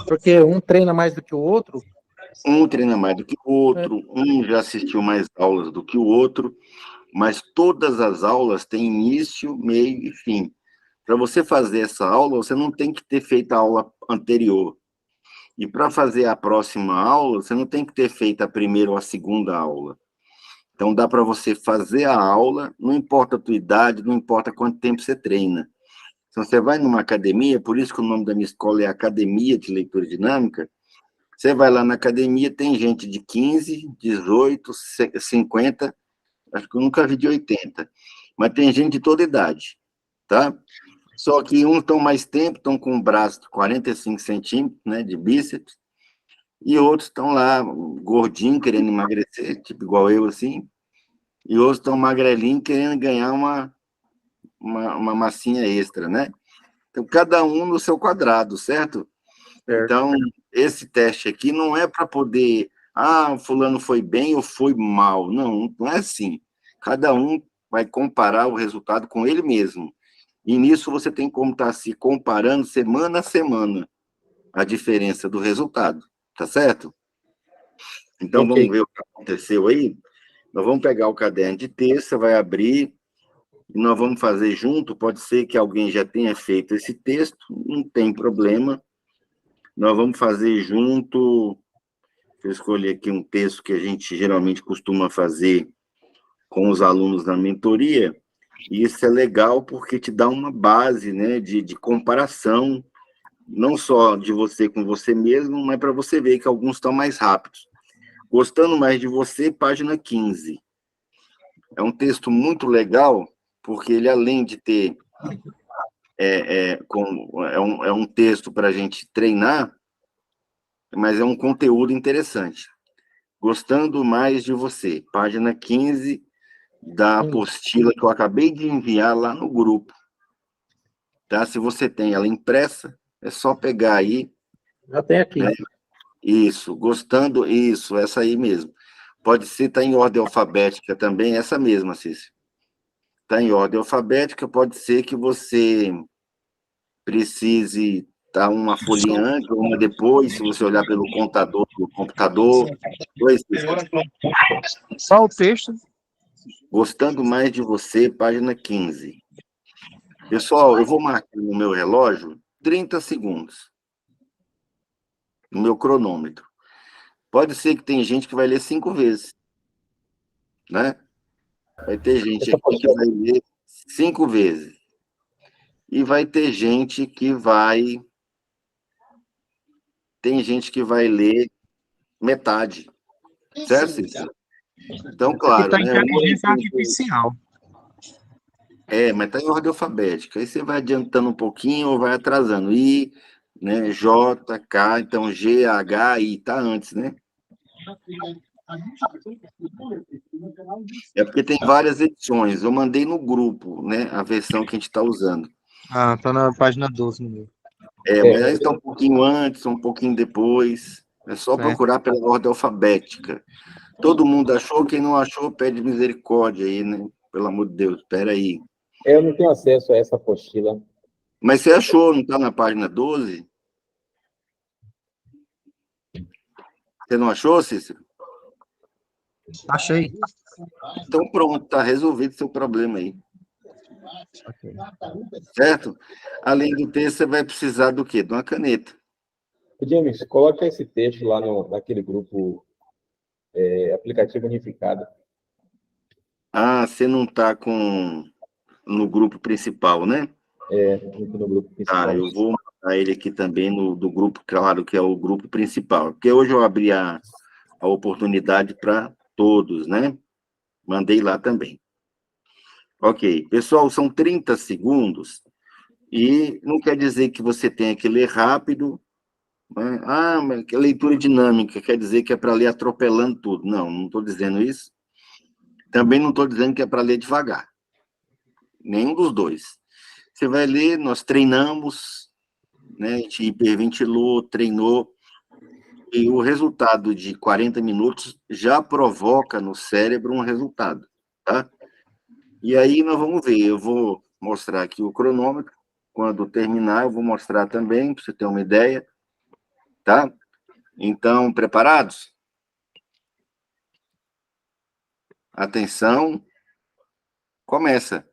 Porque um treina mais do que o outro. Um treina mais do que o outro, um já assistiu mais aulas do que o outro, mas todas as aulas têm início, meio e fim. Para você fazer essa aula, você não tem que ter feito a aula anterior. E para fazer a próxima aula, você não tem que ter feito a primeira ou a segunda aula. Então, dá para você fazer a aula, não importa a tua idade, não importa quanto tempo você treina. Então, você vai numa academia, por isso que o nome da minha escola é Academia de Leitura Dinâmica. Você vai lá na academia, tem gente de 15, 18, 50, acho que eu nunca vi de 80, mas tem gente de toda idade, tá? Só que uns estão mais tempo, estão com o braço de 45 centímetros, né, de bíceps, e outros estão lá, gordinho, querendo emagrecer, tipo igual eu, assim, e outros estão magrelinho, querendo ganhar uma massinha extra, né? Então, cada um no seu quadrado, certo? Então, esse teste aqui não é para poder, fulano foi bem ou foi mal. Não é assim. Cada um vai comparar o resultado com ele mesmo. E nisso você tem como estar se comparando semana a semana a diferença do resultado, tá certo? Então, Vamos ver o que aconteceu aí. Nós vamos pegar o caderno de texto, vai abrir, e nós vamos fazer junto. Pode ser que alguém já tenha feito esse texto, não tem problema. Nós vamos fazer junto, eu escolhi aqui um texto que a gente geralmente costuma fazer com os alunos na mentoria, e isso é legal porque te dá uma base, né, de comparação, não só de você com você mesmo, mas para você ver que alguns estão mais rápidos. Gostando mais de você, página 15. É um texto muito legal, porque ele, além de ter... É um texto para a gente treinar, mas é um conteúdo interessante. Gostando mais de você, página 15 da apostila que eu acabei de enviar lá no grupo. Tá? Se você tem ela impressa, é só pegar aí. Já tem aqui. Né? Isso, gostando, isso, essa aí mesmo. Pode ser, está em ordem alfabética também, essa mesma, Cícero. Está em ordem alfabética, pode ser que você precise dar uma folhinha antes, uma depois, se você olhar pelo contador do computador. Oi, Cícero. Só o texto. Gostando mais de você, página 15. Pessoal, eu vou marcar no meu relógio 30 segundos. No meu cronômetro. Pode ser que tem gente que vai ler 5 vezes. Né? Vai ter gente aqui que vai ler 5 vezes. E vai ter gente que vai... Tem gente que vai ler metade. Certo, Cícero? Então, claro, Tá né? inteligência artificial. Mas está em ordem alfabética. Aí você vai adiantando um pouquinho ou vai atrasando. I, né? J, K, então G, H, I, tá antes, né? É porque tem várias edições. Eu mandei no grupo, né? A versão que a gente está usando. Ah, tá na página 12 no meu. Mas aí está um pouquinho antes, um pouquinho depois. É só Certo. procurar pela ordem alfabética. Todo mundo achou, quem não achou, pede misericórdia aí, né? Pelo amor de Deus, espera aí. Eu não tenho acesso a essa apostila. Mas você achou, não está na página 12? Você não achou, Cícero? Achei. Então pronto, está resolvido o seu problema aí. Certo? Além do texto, você vai precisar do quê? De uma caneta. James, coloca esse texto lá naquele grupo aplicativo unificado. Ah, você não está no grupo principal, né? No grupo principal. Tá, eu vou mandar ele aqui também do grupo, claro, que é o grupo principal. Porque hoje eu abri a oportunidade para todos, né? Mandei lá também. Ok. Pessoal, são 30 segundos e não quer dizer que você tenha que ler rápido, né? Ah, mas que leitura dinâmica quer dizer que é para ler atropelando tudo. Não estou dizendo isso. Também não estou dizendo que é para ler devagar. Nenhum dos dois. Você vai ler, nós treinamos, né? A gente hiperventilou, treinou, e o resultado de 40 minutos já provoca no cérebro um resultado, tá? E aí nós vamos ver, eu vou mostrar aqui o cronômetro, quando terminar eu vou mostrar também, para você ter uma ideia, tá? Então, preparados? Atenção, começa.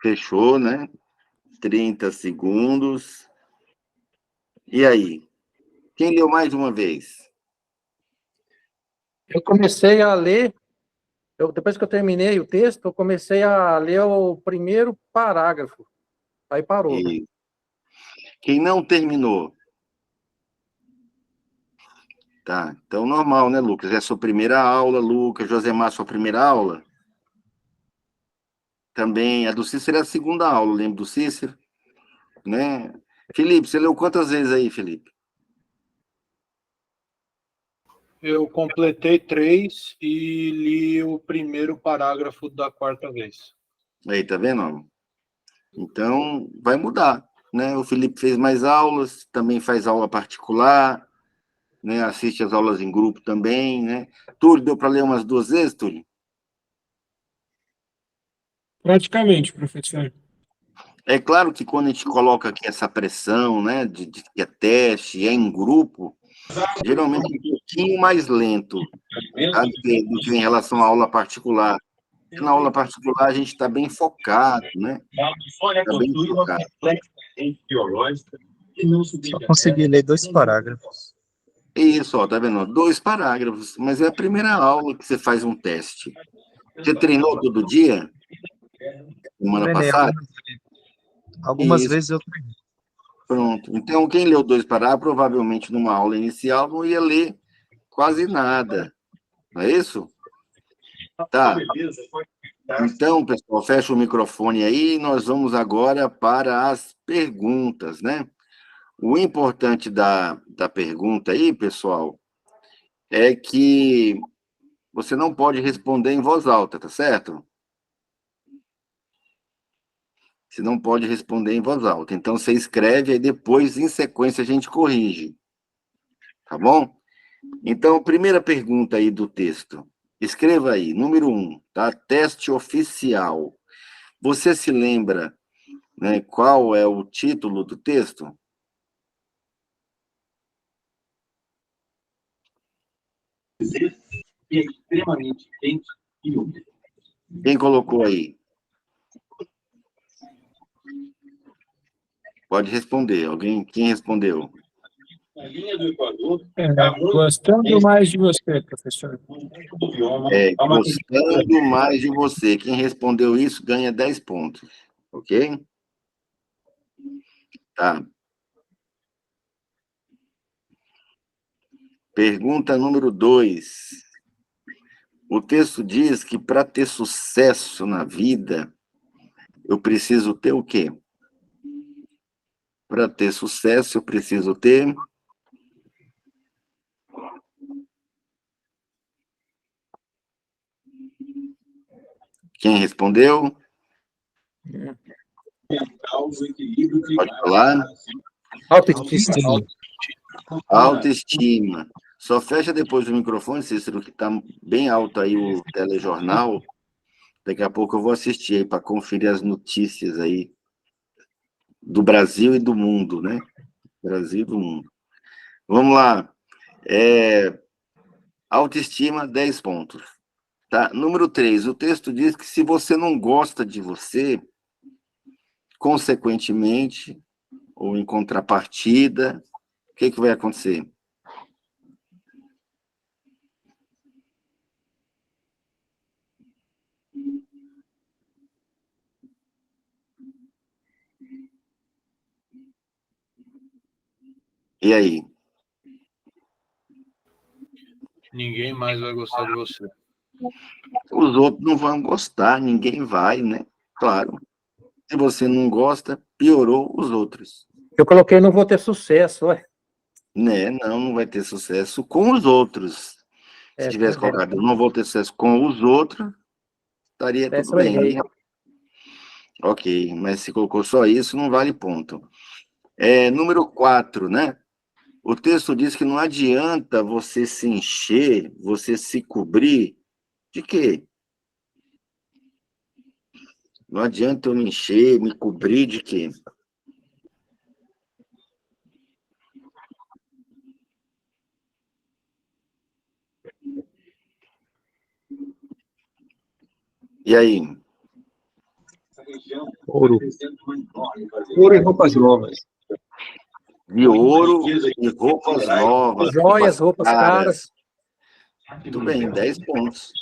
Fechou, né? 30 segundos. E aí? Quem leu mais uma vez? Eu comecei a ler, depois que eu terminei o texto, eu comecei a ler o primeiro parágrafo. Aí parou. E quem não terminou? Tá, então normal, né, Lucas? É a sua primeira aula, Lucas. Josemar, sua primeira aula? Também, a do Cícero é a segunda aula, lembra do Cícero? Né? Felipe, você leu quantas vezes aí, Felipe? Eu completei 3 e li o primeiro parágrafo da 4ª vez. Aí, tá vendo? Então, vai mudar, né? O Felipe fez mais aulas, também faz aula particular, né? Assiste as aulas em grupo também, né? Túlio, deu para ler umas 2 vezes, Túlio? Praticamente, professor. É claro que quando a gente coloca aqui essa pressão, né, de que é teste, é em grupo, geralmente um pouquinho mais lento, tá? do que em relação à aula particular. Porque na aula particular a gente está bem focado, né? Está bem focado. Só consegui ler 2 parágrafos. Isso, ó, tá vendo? 2 parágrafos, mas é a primeira aula que você faz um teste. Você treinou todo dia? Semana Treinei passada? algumas Isso, vezes eu treinei. pronto. Então, quem leu 2 parágrafos, provavelmente numa aula inicial não ia ler quase nada. Não é isso? Tá. Então, pessoal, fecha o microfone aí e nós vamos agora para as perguntas, né? O importante da pergunta aí, pessoal, é que você não pode responder em voz alta, tá certo? Você não pode responder em voz alta. Então, você escreve e depois, em sequência, a gente corrige. Tá bom? Então, primeira pergunta aí do texto. Escreva aí, número 1, tá? Teste oficial. Você se lembra, né, qual é o título do texto? Extremamente quente e úmido. Quem colocou aí? Pode responder. Alguém? Quem respondeu? A linha do Equador Gostando mais de você, professor. Gostando mais de você. Quem respondeu isso ganha 10 pontos. Ok? Tá. Pergunta número 2. O texto diz que para ter sucesso na vida, eu preciso ter o quê? Para ter sucesso, eu preciso ter... Quem respondeu? Pode falar? Autoestima. Autoestima. Só fecha depois o microfone, Cícero, que está bem alto aí o telejornal. Daqui a pouco eu vou assistir aí para conferir as notícias aí do Brasil e do mundo, né? Brasil e do mundo. Vamos lá. Autoestima, 10 pontos. Tá? Número 3, o texto diz que se você não gosta de você, consequentemente, ou em contrapartida, o que vai acontecer? E aí? Ninguém mais vai gostar de você. Os outros não vão gostar, ninguém vai, né? Claro. Se você não gosta, piorou os outros. Eu coloquei não vou ter sucesso, ué. Né? Não vai ter sucesso com os outros. Se tivesse colocado, eu não vou ter sucesso com os outros, estaria tudo bem. Né? Ok, mas se colocou só isso, não vale ponto. Número 4, né? O texto diz que não adianta você se encher, você se cobrir de quê? Não adianta eu me encher, me cobrir de quê? E aí? Ouro. Ouro e roupas novas. De ouro e roupas novas. Joias, roupas caras. Tudo bem, 10 pontos.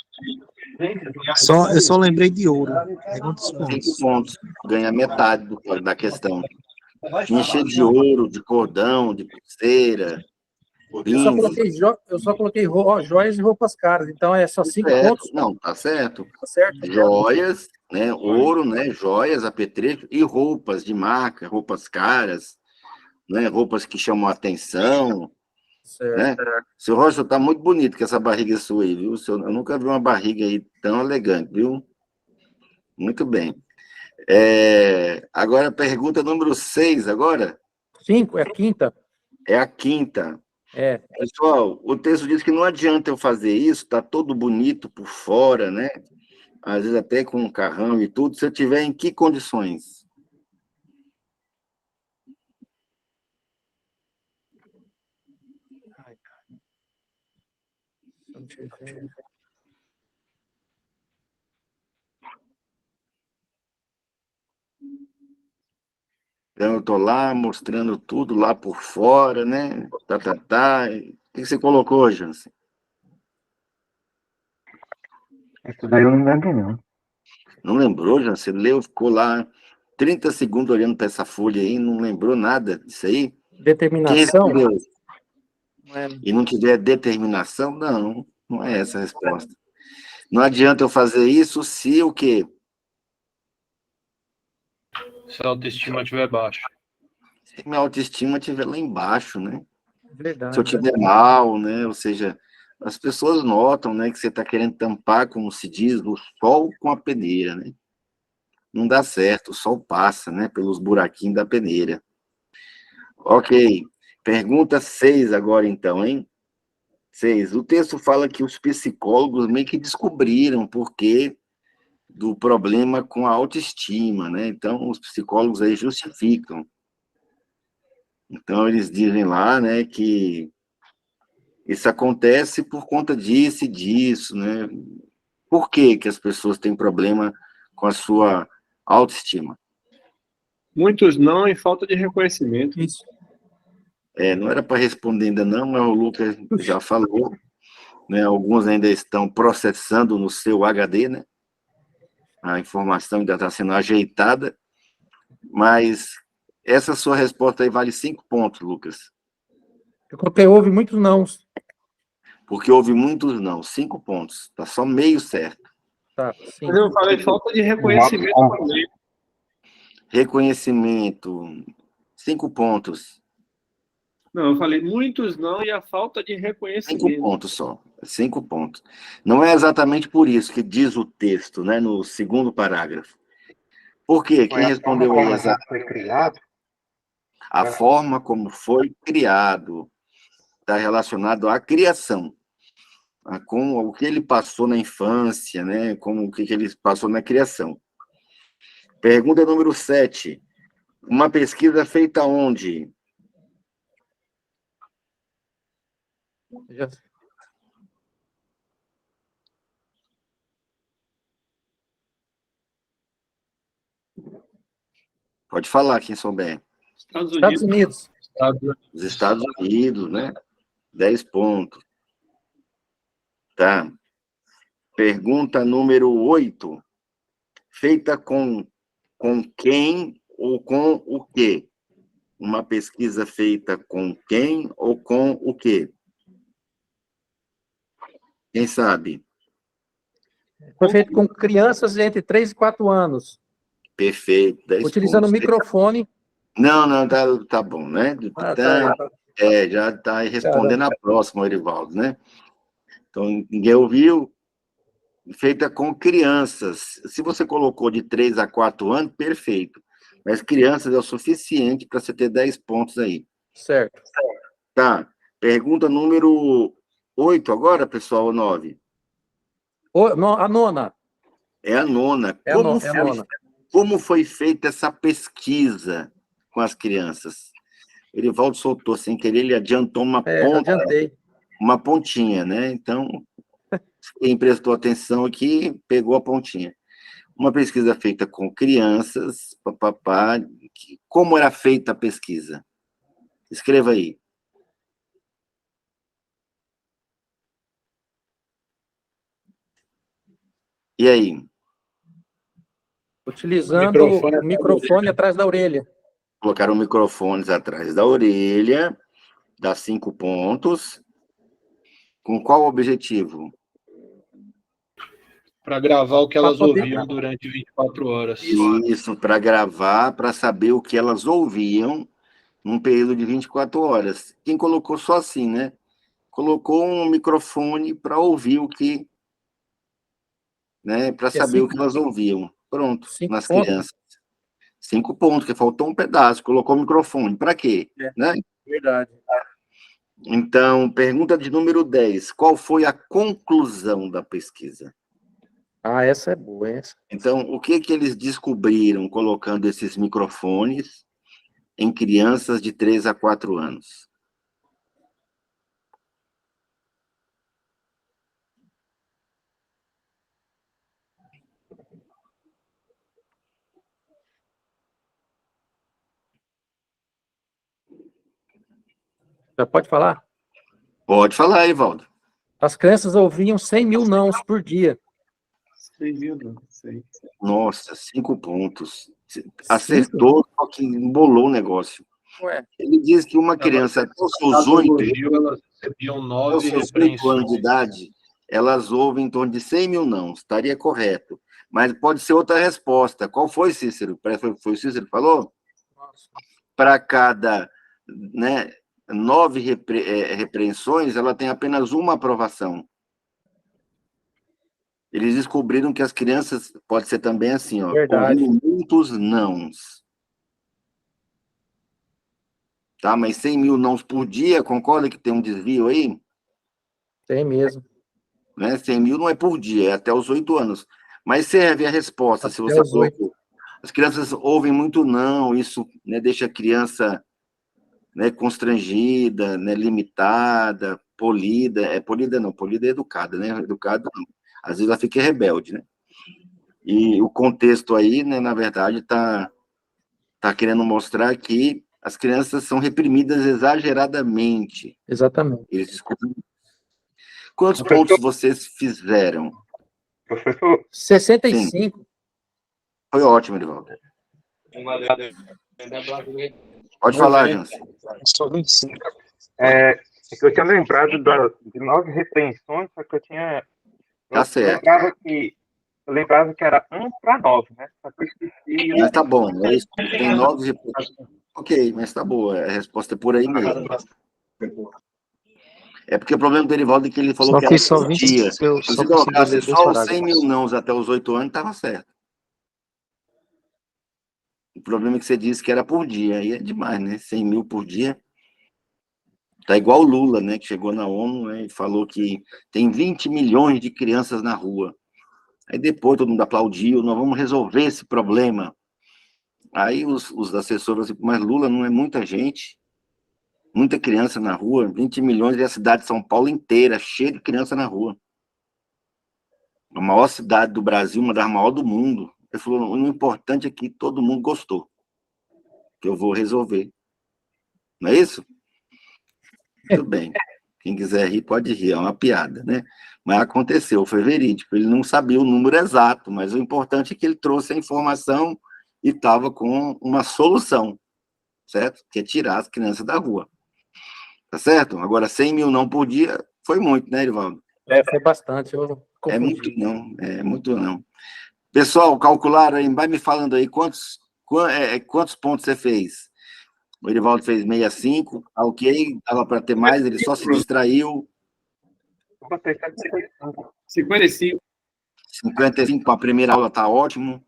Eu só lembrei de ouro. É quantos pontos? 5 pontos. Ganha metade da questão. Encher de ouro, de cordão, de pulseira. Eu só coloquei joias e roupas caras, então é só 5 pontos. Não, tá certo. Tá certo. Joias, né? Ouro, né? Joias, apetrecho e roupas de marca, roupas caras, né? Roupas que chamam a atenção. Certo. Né? Seu Rocha, tá muito bonito com essa barriga sua aí, viu? Eu nunca vi uma barriga aí tão elegante, viu? Muito bem. Agora, pergunta número 6, agora? 5, é a quinta. É a quinta. Pessoal, o texto diz que não adianta eu fazer isso, tá todo bonito por fora, né? Às vezes até com um carrão e tudo, se eu tiver em que condições? Então, eu estou lá mostrando tudo lá por fora, né? O que você colocou, Jansen? Isso daí eu não lembro, não. Não lembrou, Jansen? Você leu, ficou lá 30 segundos olhando para essa folha aí, não lembrou nada disso aí? Quem Determinação? respondeu? Não é- E não tiver determinação? Não, não é essa a resposta. Não adianta eu fazer isso se o quê? Se a autoestima estiver baixa. Se minha autoestima estiver lá embaixo, né? Verdade. Se eu estiver mal, né? Ou seja, as pessoas notam, né, que você está querendo tampar, como se diz, o sol com a peneira, né? Não dá certo, o sol passa, né, pelos buraquinhos da peneira. Ok. Pergunta 6 agora, então, hein? 6. O texto fala que os psicólogos meio que descobriram o porquê do problema com a autoestima, né? Então, os psicólogos aí justificam. Então, eles dizem lá, né, que isso acontece por conta disso e disso, né? Por que que as pessoas têm problema com a sua autoestima? Muitos não, e falta de reconhecimento. Isso. Não era para responder ainda não, mas o Lucas já falou, né? Alguns ainda estão processando no seu HD, né? A informação ainda está sendo ajeitada, mas essa sua resposta aí vale 5 pontos, Lucas. Eu coloquei, houve muitos não. Porque houve muitos não, 5 pontos. Está só meio certo. Tá, sim. Mas eu falei falta de reconhecimento também. Reconhecimento, 5 pontos. Não, eu falei muitos não e a falta de 5 reconhecimento. pontos só. 5 pontos. Não é exatamente por isso que diz o texto, né, no segundo parágrafo. Por quê? Quem respondeu aí Foi criado? a forma como foi criado está relacionado à criação, com o que ele passou na infância, né, com o que ele passou na criação. Pergunta número 7. Uma pesquisa feita onde? Já... Pode falar, quem souber. Estados Unidos. Os Estados Unidos, né? 10 pontos. Tá. Pergunta número 8. Feita com quem ou com o quê? Uma pesquisa feita com quem ou com o quê? Quem sabe? Foi feito com crianças entre 3 e 4 anos. Perfeito. 10 utilizando o pontos. microfone. Não, tá bom, né? Tá. Já está respondendo a próxima, Erivaldo, né? Então, ninguém ouviu. Feita com crianças. Se você colocou de 3 a 4 anos, perfeito. Mas crianças é o suficiente para você ter 10 pontos aí. Certo. Tá. Pergunta número 8 agora, pessoal, ou 9? A nona. É a nona. É a nona. Como foi feita essa pesquisa com as crianças? O Erivaldo soltou sem querer, ele adiantou uma ponta. Adiantei. Uma pontinha, né? Então, quem prestou atenção aqui, pegou a pontinha. Uma pesquisa feita com crianças, como era feita a pesquisa? Escreva aí. E aí? Utilizando o microfone atrás da orelha. Colocaram microfones atrás da orelha, dá 5 pontos. Com qual objetivo? Para gravar o que elas ouviam durante 24 horas. Isso, para gravar, para saber o que elas ouviam num período de 24 horas. Quem colocou só assim, né? Colocou um microfone para ouvir o que... né? Para saber o que elas ouviam. Pronto, nas crianças. 5 pontos, que faltou um pedaço. Colocou o microfone. Para quê? Né? Verdade. Então, pergunta de número 10. Qual foi a conclusão da pesquisa? Essa é boa, essa. Então, o que eles descobriram colocando esses microfones em crianças de 3 a 4 anos? Já pode falar? Pode falar, Evaldo. As crianças ouviam 100 mil nãos por dia. 100 mil, não sei. Nossa, 5 pontos. Acertou, só que embolou o negócio. Ué. Ele diz que uma criança até os seus Cada 8, elogio, elas recebiam aos 9 seus 8 repreensões. anos de idade, elas ouvem em torno de 100 mil não, estaria correto. Mas pode ser outra resposta. Qual foi, Cícero? Foi o Cícero que falou? Para cada, né, 9 repreensões, ela tem apenas uma aprovação. Eles descobriram que as crianças, pode ser também assim, ó, Verdade. ouvindo muitos nãos. Tá, mas 100 mil nãos por dia, concorda que tem um desvio aí? Tem mesmo. Né? 100 mil não é por dia, é até os 8 anos. Mas serve a resposta, se você colocou. As crianças ouvem muito não, isso, né, deixa a criança, né, constrangida, né, limitada, polida. Polida não, polida é educada, né? Educada não. Às vezes ela fica rebelde, né? E o contexto aí, né, na verdade, tá querendo mostrar que as crianças são reprimidas exageradamente. Exatamente. Eles descobrem. Quantos pontos vocês fizeram? Professor? 65. Sim. Foi ótimo, Edivaldo. Pode falar, Jansen. Só 25. Eu tinha lembrado de 9 repreensões, só que eu tinha... Tá certo. Eu lembrava que era 1 para 9, né? Só que eu esqueci. Mas tá bom. Tem 9 repreensões. Ok, mas tá boa. A resposta é por aí mesmo. É porque o problema do Edivaldo é que ele falou Só que era fiz só por 20, dia. eu Se só você consegui colocasse ler 2 só os 100 parágrafos. mil nãos até os 8 anos, tava certo. O problema é que você disse que era por dia. Aí é demais, né? 100 mil por dia. Tá igual o Lula, né? Que chegou na ONU, né, e falou que tem 20 milhões de crianças na rua. Aí depois todo mundo aplaudiu, nós vamos resolver esse problema. Aí os assessores assim, mas Lula não é muita gente, muita criança na rua, 20 milhões e a cidade de São Paulo inteira, cheia de criança na rua. A maior cidade do Brasil, uma das maiores do mundo. Ele falou, o importante é que todo mundo gostou, que eu vou resolver. Não é isso? Tudo bem. Quem quiser rir, pode rir, é uma piada, né? Mas aconteceu, foi verídico. Ele não sabia o número exato, mas o importante é que ele trouxe a informação e estava com uma solução, certo? Que é tirar as crianças da rua. Tá certo? Agora, 100 mil não por dia foi muito, né, Edivaldo? Foi bastante. É muito não. Pessoal, calcularam aí, vai me falando aí quantos pontos você fez. O Edivaldo fez 65, ok, dava para ter mais, ele só se distraiu. 55. 55 para a primeira aula tá ótimo.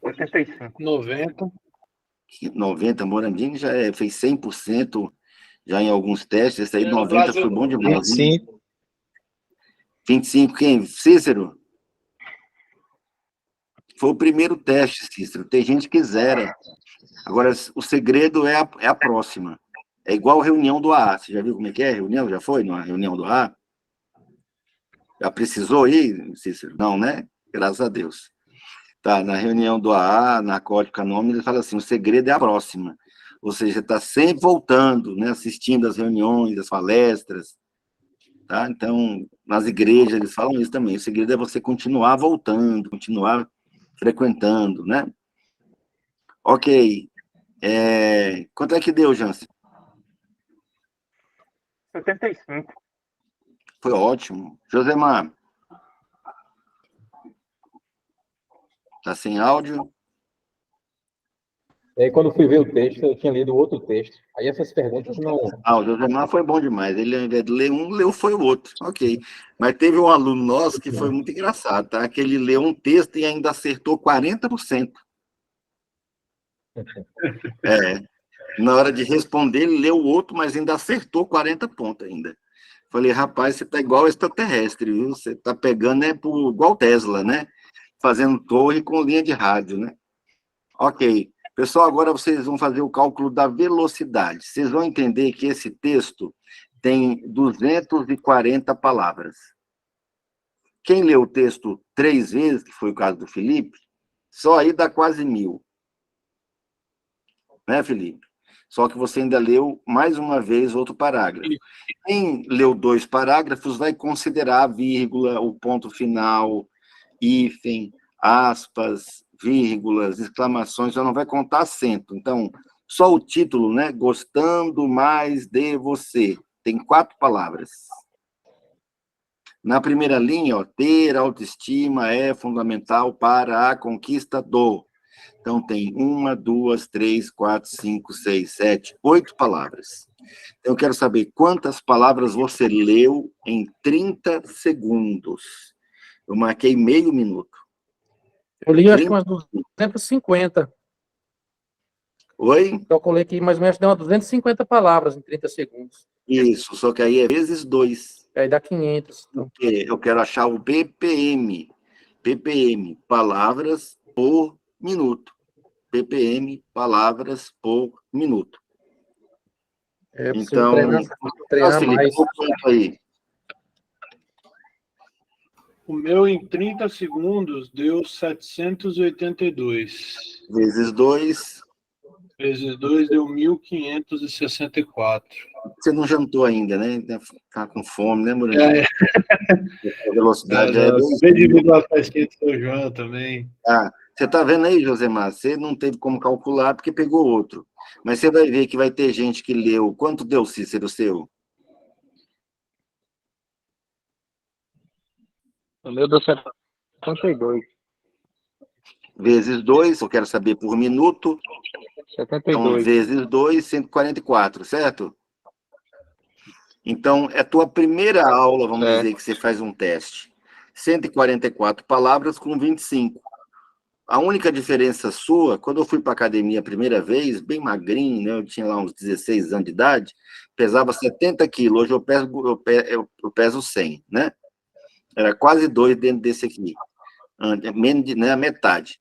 85. 90. 90, Morandini já fez 100% já em alguns testes, esse aí 90 foi bom demais. 25. 25 quem? Cícero? Foi o primeiro teste, Cícero. Tem gente que zera. Agora, o segredo é a próxima. É igual a reunião do AA. Você já viu como é que é a reunião? Já foi numa reunião do AA? Já precisou ir, Cícero? Não, né? Graças a Deus. Tá, na reunião do AA, na Código Canônico, ele fala assim, o segredo é a próxima. Ou seja, está sempre voltando, né? Assistindo às reuniões, às palestras. Tá? Então, nas igrejas, eles falam isso também. O segredo é você continuar voltando, continuar frequentando, né? Ok. Quanto é que deu, Jansen? 75. Foi ótimo. Josemar? Tá sem áudio? E aí, quando fui ver o texto, eu tinha lido outro texto. Aí essas perguntas não... O Josemar foi bom demais. Ele, ao invés de ler um, leu foi o outro. Ok. Mas teve um aluno nosso que foi muito engraçado, tá? Que ele leu um texto e ainda acertou 40%. Na hora de responder, ele leu o outro, mas ainda acertou 40 pontos ainda. Falei, rapaz, você tá igual extraterrestre, viu? Você tá pegando, igual Tesla, né? Fazendo torre com linha de rádio, né? Ok. Pessoal, agora vocês vão fazer o cálculo da velocidade. Vocês vão entender que esse texto tem 240 palavras. Quem leu o texto 3 vezes, que foi o caso do Felipe, só aí dá quase 1000. Né, Felipe? só que você ainda leu mais uma vez outro parágrafo. Quem leu 2 parágrafos vai considerar a vírgula, o ponto final, hífen, aspas, vírgulas, exclamações, já não vai contar acento. Então, só o título, né? Gostando mais de você. Tem 4 palavras. Na primeira linha, ó, ter autoestima é fundamental para a conquista do. Então, tem 1, 2, 3, 4, 5, 6, 7, 8 palavras. Eu quero saber quantas palavras você leu em 30 segundos. Eu marquei meio minuto. Eu li, acho que umas 250. Oi? Calculei aqui, mais ou menos, deu umas 250 palavras em 30 segundos. Isso, só que aí é vezes 2. Aí dá 500. Então. Porque eu quero achar o BPM. PPM, palavras por minuto. PPM, palavras por minuto. Então, treinar mais. Aí. O meu em 30 segundos deu 782. Vezes 2. Vezes 2 deu 1.564. Você não jantou ainda, né? Tá com fome, né, Moranguinho? A velocidade é... Acabei de vir da festinha de São João também. Você tá vendo aí, Josemar? Você não teve como calcular porque pegou outro. Mas você vai ver que vai ter gente que leu. Quanto deu, Cícero, seu? O meu deu 72. Vezes 2, eu quero saber por minuto. 72. Então, vezes 2, 144, certo? Então, é a tua primeira aula, vamos dizer, que você faz um teste. 144 palavras com 25. A única diferença sua, quando eu fui para a academia a primeira vez, bem magrinho, né? Eu tinha lá uns 16 anos de idade, pesava 70 quilos. Hoje eu peso 100, né? Era quase 2 dentro desse aqui. Menos de, né, a metade.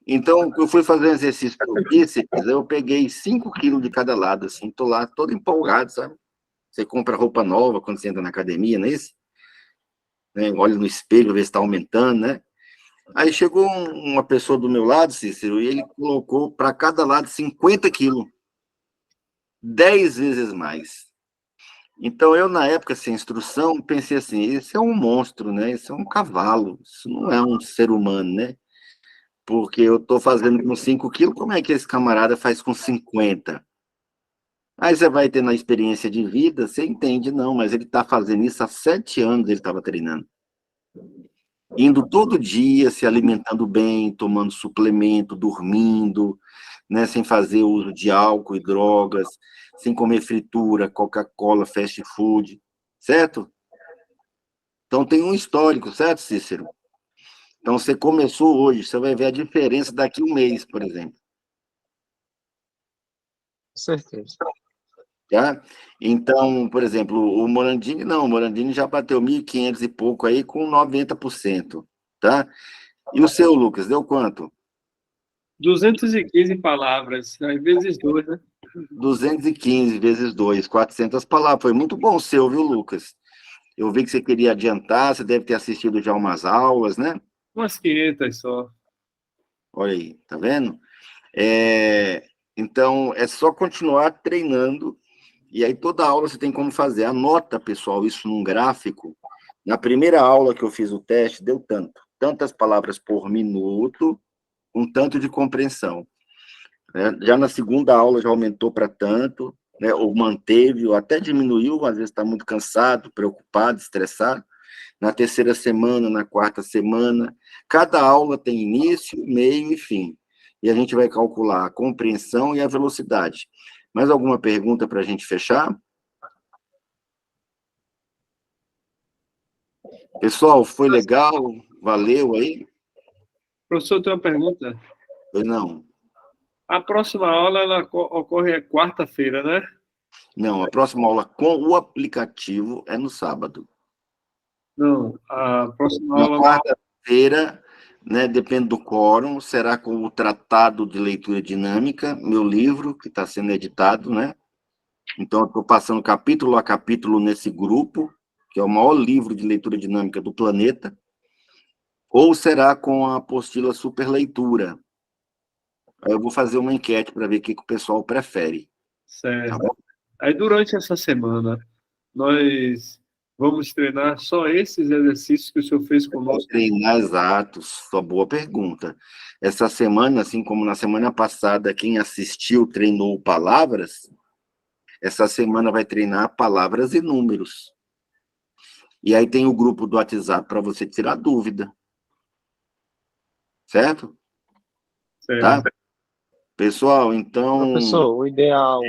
Então, eu fui fazer um exercício para o bíceps, eu peguei 5 quilos de cada lado, assim, tô lá todo empolgado, sabe? Você compra roupa nova quando você entra na academia, não é isso? Né? Olha no espelho, vê se está aumentando, né? Aí chegou uma pessoa do meu lado, Cícero, e ele colocou para cada lado 50 quilos. 10 vezes mais. Então, eu, na época, sem instrução, pensei assim, esse é um monstro, né? Esse é um cavalo, isso não é um ser humano, né? Porque eu estou fazendo com 5 quilos, como é que esse camarada faz com 50? Aí você vai ter na experiência de vida, você entende, não, mas ele está fazendo isso há 7 anos, ele estava treinando. Indo todo dia, se alimentando bem, tomando suplemento, dormindo, né, sem fazer uso de álcool e drogas, sem comer fritura, Coca-Cola, fast food, certo? Então tem um histórico, certo, Cícero? Então você começou hoje, você vai ver a diferença daqui a um mês, por exemplo. Com certeza. Tá? Então, por exemplo, o Morandini não, o Morandini já bateu 1.500 e pouco aí com 90%, tá? E o seu, Lucas, deu quanto? 215 palavras, aí vezes 2, né? 215 vezes 2, 400 palavras. Foi muito bom o seu, viu, Lucas? Eu vi que você queria adiantar, você deve ter assistido já umas aulas, né? Umas 500 só. Olha aí, tá vendo? Então, é só continuar treinando. E aí, toda aula você tem como fazer. Anota, pessoal, isso num gráfico. Na primeira aula que eu fiz o teste, deu tantas palavras por minuto, um tanto de compreensão. Né? Já na segunda aula já aumentou para tanto, né? Ou manteve, ou até diminuiu, às vezes está muito cansado, preocupado, estressado. Na terceira semana, na quarta semana, cada aula tem início, meio e fim. E a gente vai calcular a compreensão e a velocidade. Mais alguma pergunta para a gente fechar? Pessoal, foi legal? Valeu aí? Professor, tem uma pergunta. Pois não. A próxima aula ela ocorre quarta-feira, né? Não, a próxima aula com o aplicativo é no sábado. Não, a próxima Na aula... quarta-feira, né, depende do quórum, será com o Tratado de Leitura Dinâmica, meu livro, que está sendo editado, né? Então, eu estou passando capítulo a capítulo nesse grupo, que é o maior livro de leitura dinâmica do planeta, ou será com a apostila Superleitura. Aí eu vou fazer uma enquete para ver o que o pessoal prefere, Certo. Tá bom? Aí, durante essa semana, nós vamos treinar só esses exercícios que o senhor fez conosco? Treinar, exato, sua boa pergunta. Essa semana, assim como na semana passada, quem assistiu treinou palavras, essa semana vai treinar palavras e números. E aí tem o grupo do WhatsApp para você tirar dúvida. Certo? Certo. Tá? Pessoal, então... Professor, o ideal